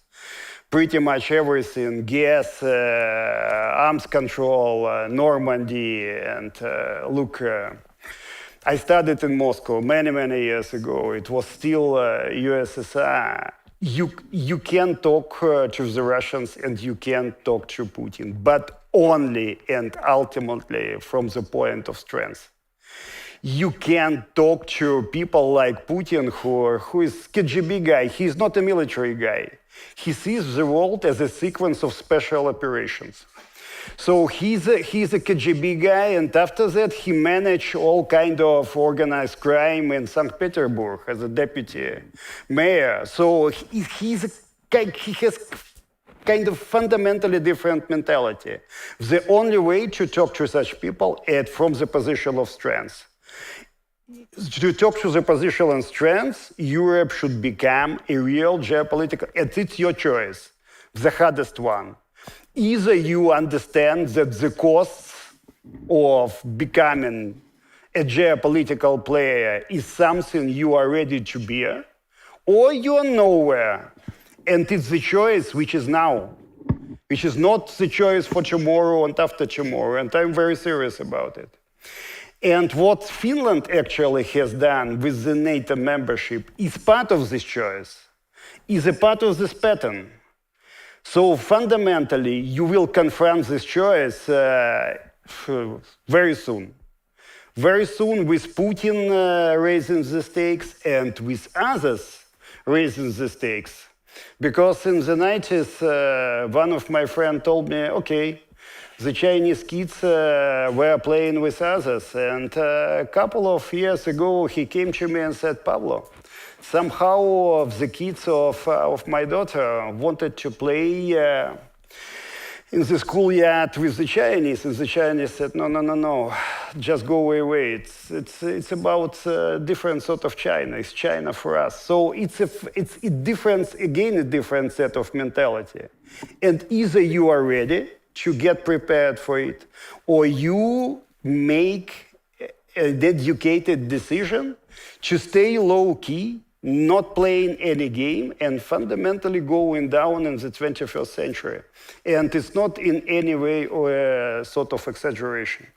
pretty much everything: gas, arms control, Normandy, and look, I studied in Moscow many years ago. It was still USSR. You can talk to the Russians and you can talk to Putin, but only and ultimately from the point of strength. You can talk to people like Putin, who is KGB guy. He's not a military guy. He sees the world as a sequence of special operations. So he's a KGB guy, and after that he managed all kind of organized crime in St. Petersburg as a deputy mayor. So he has kind of fundamentally different mentality. The only way to talk to such people is from the position of strength. To talk to the position of strength, Europe should become a real geopolitical, and it's your choice, the hardest one. Either you understand that the costs of becoming a geopolitical player is something you are ready to bear, or you are nowhere. And it's the choice which is now, which is not the choice for tomorrow and after tomorrow. And I'm very serious about it. And what Finland actually has done with the NATO membership is part of this choice, is a part of this pattern. So fundamentally, you will confront this choice very soon. Very soon with Putin raising the stakes and with others raising the stakes. Because in the 90s, one of my friends told me, okay, the Chinese kids were playing with others. And a couple of years ago, he came to me and said, Pavlo, somehow the kids of my daughter wanted to play in the schoolyard with the Chinese, and the Chinese said, no, just go away. It's about a different sort of China. It's China for us. So it's a different set of mentality. And either you are ready to get prepared for it, or you make an educated decision to stay low-key, not playing any game, and fundamentally going down in the 21st century. And it's not in any way or a sort of exaggeration.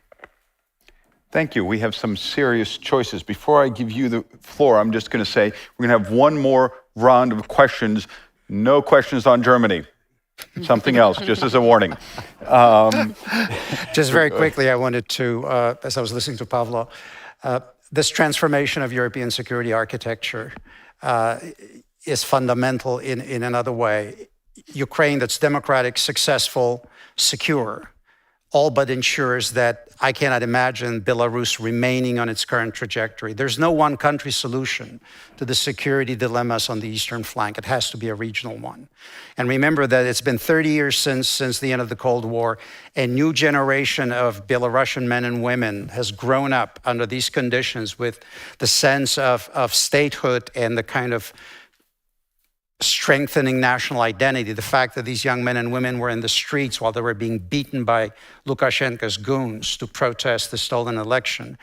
Thank you. We have some serious choices. Before I give you the floor, I'm just going to say we're going to have one more round of questions. No questions on Germany. Something else, just as a warning. Just very quickly, I wanted to, as I was listening to Pavlo, this transformation of European security architecture is fundamental in another way. Ukraine that's democratic, successful, secure, all but ensures that I cannot imagine Belarus remaining on its current trajectory. There's no one country solution to the security dilemmas on the eastern flank. It has to be a regional one. And remember that it's been 30 years since the end of the Cold War. A new generation of Belarusian men and women has grown up under these conditions with the sense of statehood and the kind of strengthening national identity, the fact that these young men and women were in the streets while they were being beaten by Lukashenko's goons to protest the stolen election.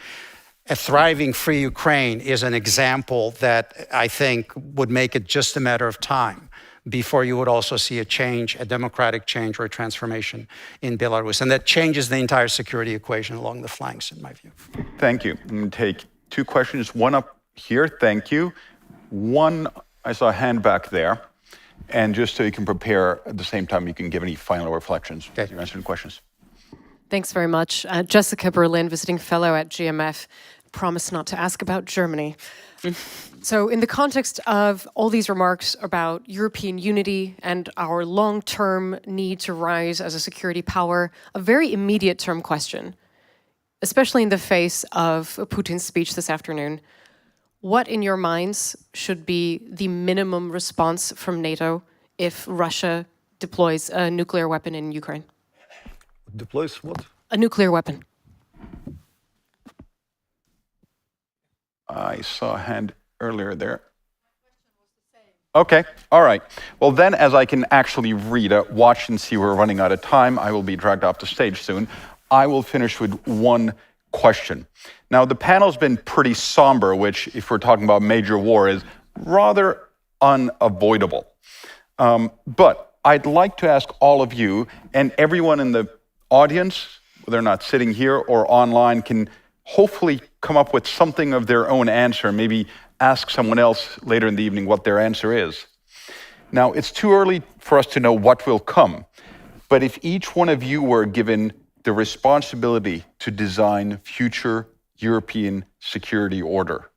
A thriving free Ukraine is an example that I think would make it just a matter of time before you would also see a change, a democratic change or a transformation in Belarus. And that changes the entire security equation along the flanks, in my view. Thank you. I'm going to take two questions. One up here, thank you. One, I saw a hand back there. And just so you can prepare, at the same time, you can give any final reflections. Okay. You're answering questions. Thanks very much. Jessica Berlin, visiting fellow at GMF. Promise not to ask about Germany. So in the context of all these remarks about European unity and our long-term need to rise as a security power, a very immediate term question, especially in the face of Putin's speech this afternoon, what in your minds should be the minimum response from NATO if Russia deploys a nuclear weapon in Ukraine? Deploys what? A nuclear weapon. I saw a hand earlier there. Okay, all right. Well then, as I can actually read it, watch and see we're running out of time, I will be dragged off the stage soon. I will finish with one question. Now, the panel's been pretty somber, which, if we're talking about major war, is rather unavoidable. But I'd like to ask all of you, and everyone in the audience, whether or not sitting here or online, can hopefully come up with something of their own answer, maybe ask someone else later in the evening what their answer is. Now, it's too early for us to know what will come, but if each one of you were given the responsibility to design future European security order,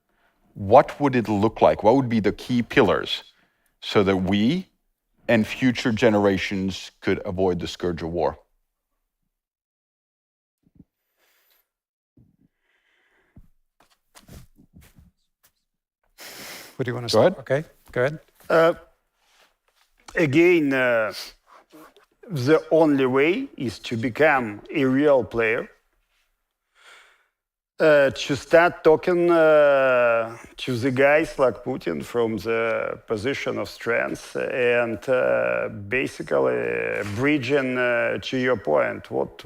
what would it look like? What would be the key pillars so that we and future generations could avoid the scourge of war? What do you want to say? Go ahead. Okay, go ahead. Again, the only way is to become a real player, to start talking to the guys like Putin from the position of strength and basically bridging to your point, what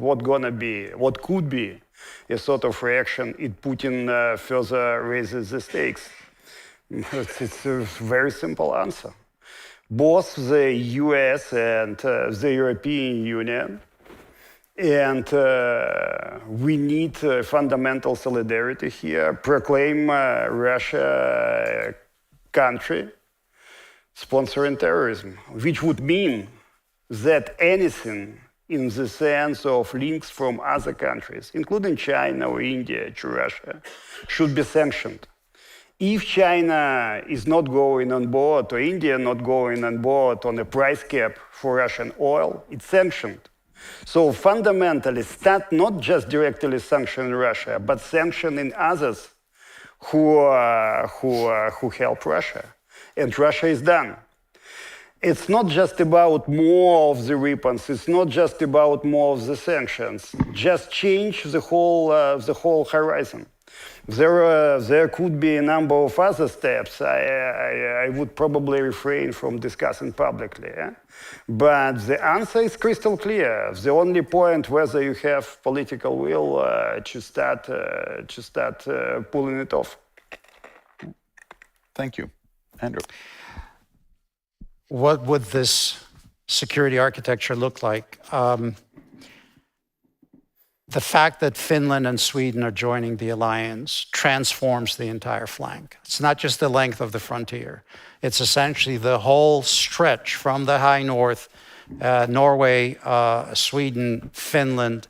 could be a sort of reaction if Putin further raises the stakes. It's a very simple answer. Both the US and the European Union, and we need fundamental solidarity here, proclaim Russia country sponsoring terrorism, which would mean that anything in the sense of links from other countries, including China or India to Russia, should be sanctioned. If China is not going on board, or India not going on board on a price cap for Russian oil, it's sanctioned. So fundamentally, start not just directly sanctioning Russia, but sanctioning others who help Russia. And Russia is done. It's not just about more of the weapons. It's not just about more of the sanctions. Just change the whole horizon. There could be a number of other steps I would probably refrain from discussing publicly. But the answer is crystal clear. The only point whether you have political will to start pulling it off. Thank you. Andrew. What would this security architecture look like? the fact that Finland and Sweden are joining the alliance transforms the entire flank. It's not just the length of the frontier. It's essentially the whole stretch from the high north, Norway, Sweden, Finland,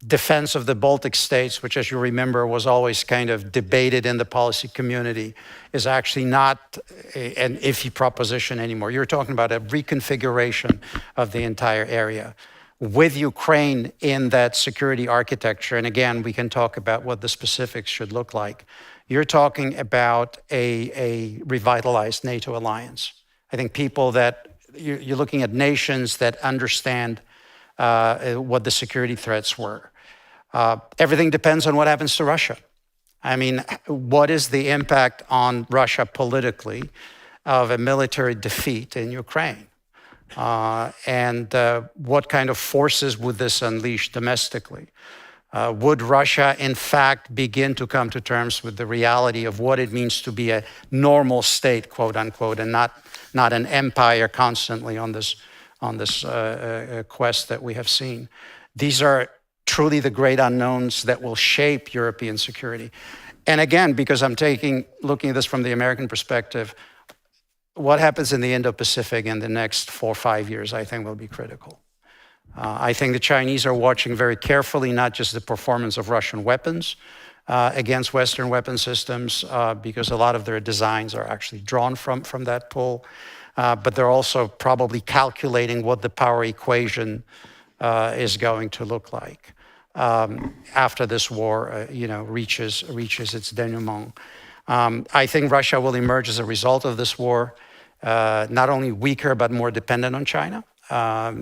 defense of the Baltic states, which, as you remember, was always kind of debated in the policy community, is actually not an iffy proposition anymore. You're talking about a reconfiguration of the entire area with Ukraine in that security architecture. And again, we can talk about what the specifics should look like. You're talking about a revitalized NATO alliance. I think people that, you're looking at nations that understand what the security threats were. Everything depends on what happens to Russia. I mean, what is the impact on Russia politically of a military defeat in Ukraine? And what kind of forces would this unleash domestically? Would Russia, in fact, begin to come to terms with the reality of what it means to be a normal state, quote unquote, and not an empire constantly on this quest that we have seen? These are truly the great unknowns that will shape European security. And again, because I'm looking at this from the American perspective, what happens in the Indo-Pacific in the next 4 or 5 years, I think, will be critical. I think the Chinese are watching very carefully, not just the performance of Russian weapons against Western weapon systems, because a lot of their designs are actually drawn from that pool, but they're also probably calculating what the power equation is going to look like after this war, reaches its denouement. I think Russia will emerge as a result of this war, not only weaker, but more dependent on China.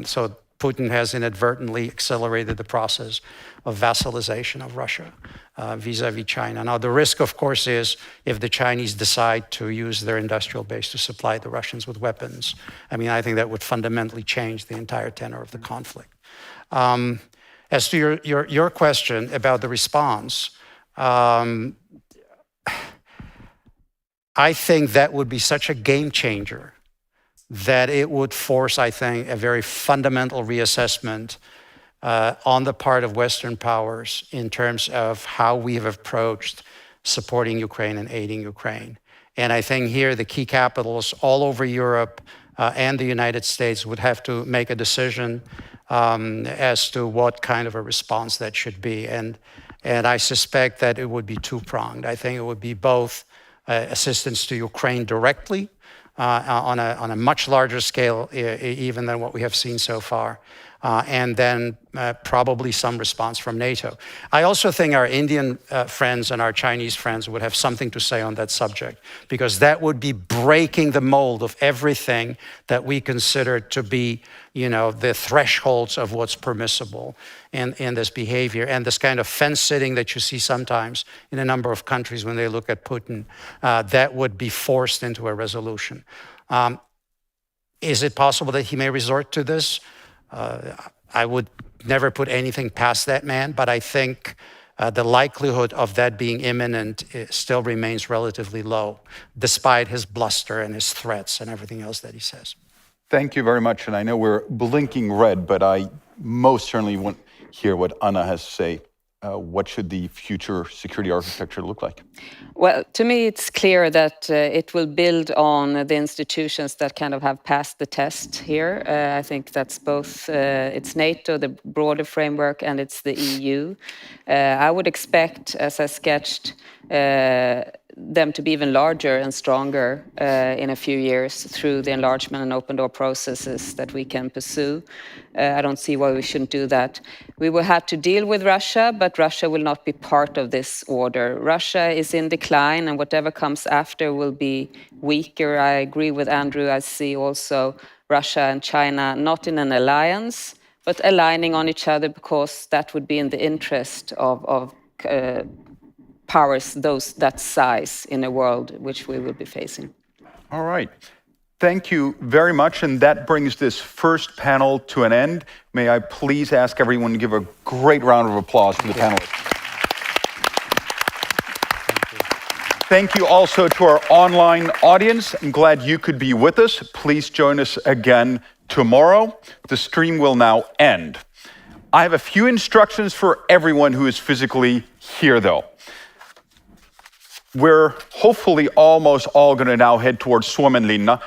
So Putin has inadvertently accelerated the process of vassalization of Russia vis-a-vis China. Now, the risk, of course, is if the Chinese decide to use their industrial base to supply the Russians with weapons. I mean, I think that would fundamentally change the entire tenor of the conflict. As to your question about the response, I think that would be such a game changer that it would force, I think, a very fundamental reassessment on the part of Western powers in terms of how we have approached supporting Ukraine and aiding Ukraine. And I think here the key capitals all over Europe and the United States would have to make a decision as to what kind of a response that should be. And I suspect that it would be two-pronged. I think it would be both assistance to Ukraine directly on a much larger scale even than what we have seen so far, and then probably some response from NATO. I also think our Indian friends and our Chinese friends would have something to say on that subject, because that would be breaking the mold of everything that we consider to be, the thresholds of what's permissible in this behavior, and this kind of fence sitting that you see sometimes in a number of countries when they look at Putin, that would be forced into a resolution. Is it possible that he may resort to this? I would never put anything past that man, but I think the likelihood of that being imminent still remains relatively low, despite his bluster and his threats and everything else that he says. Thank you very much. And I know we're blinking red, but I most certainly want to hear what Anna has to say. What should the future security architecture look like? Well, to me, it's clear that it will build on the institutions that kind of have passed the test here. I think that's both, it's NATO, the broader framework, and it's the EU. I would expect, as I sketched, them to be even larger and stronger in a few years through the enlargement and open door processes that we can pursue. I don't see why we shouldn't do that. We will have to deal with Russia, but Russia will not be part of this order. Russia is in decline, and whatever comes after will be weaker. I agree with Andrew. I see also Russia and China not in an alliance, but aligning on each other, because that would be in the interest of powers that size in a world which we will be facing. All right. Thank you very much. And that brings this first panel to an end. May I please ask everyone to give a great round of applause to the panelists. Thank you also to our online audience. I'm glad you could be with us. Please join us again tomorrow. The stream will now end. I have a few instructions for everyone who is physically here, though. We're hopefully almost all going to now head towards Suomenlinna,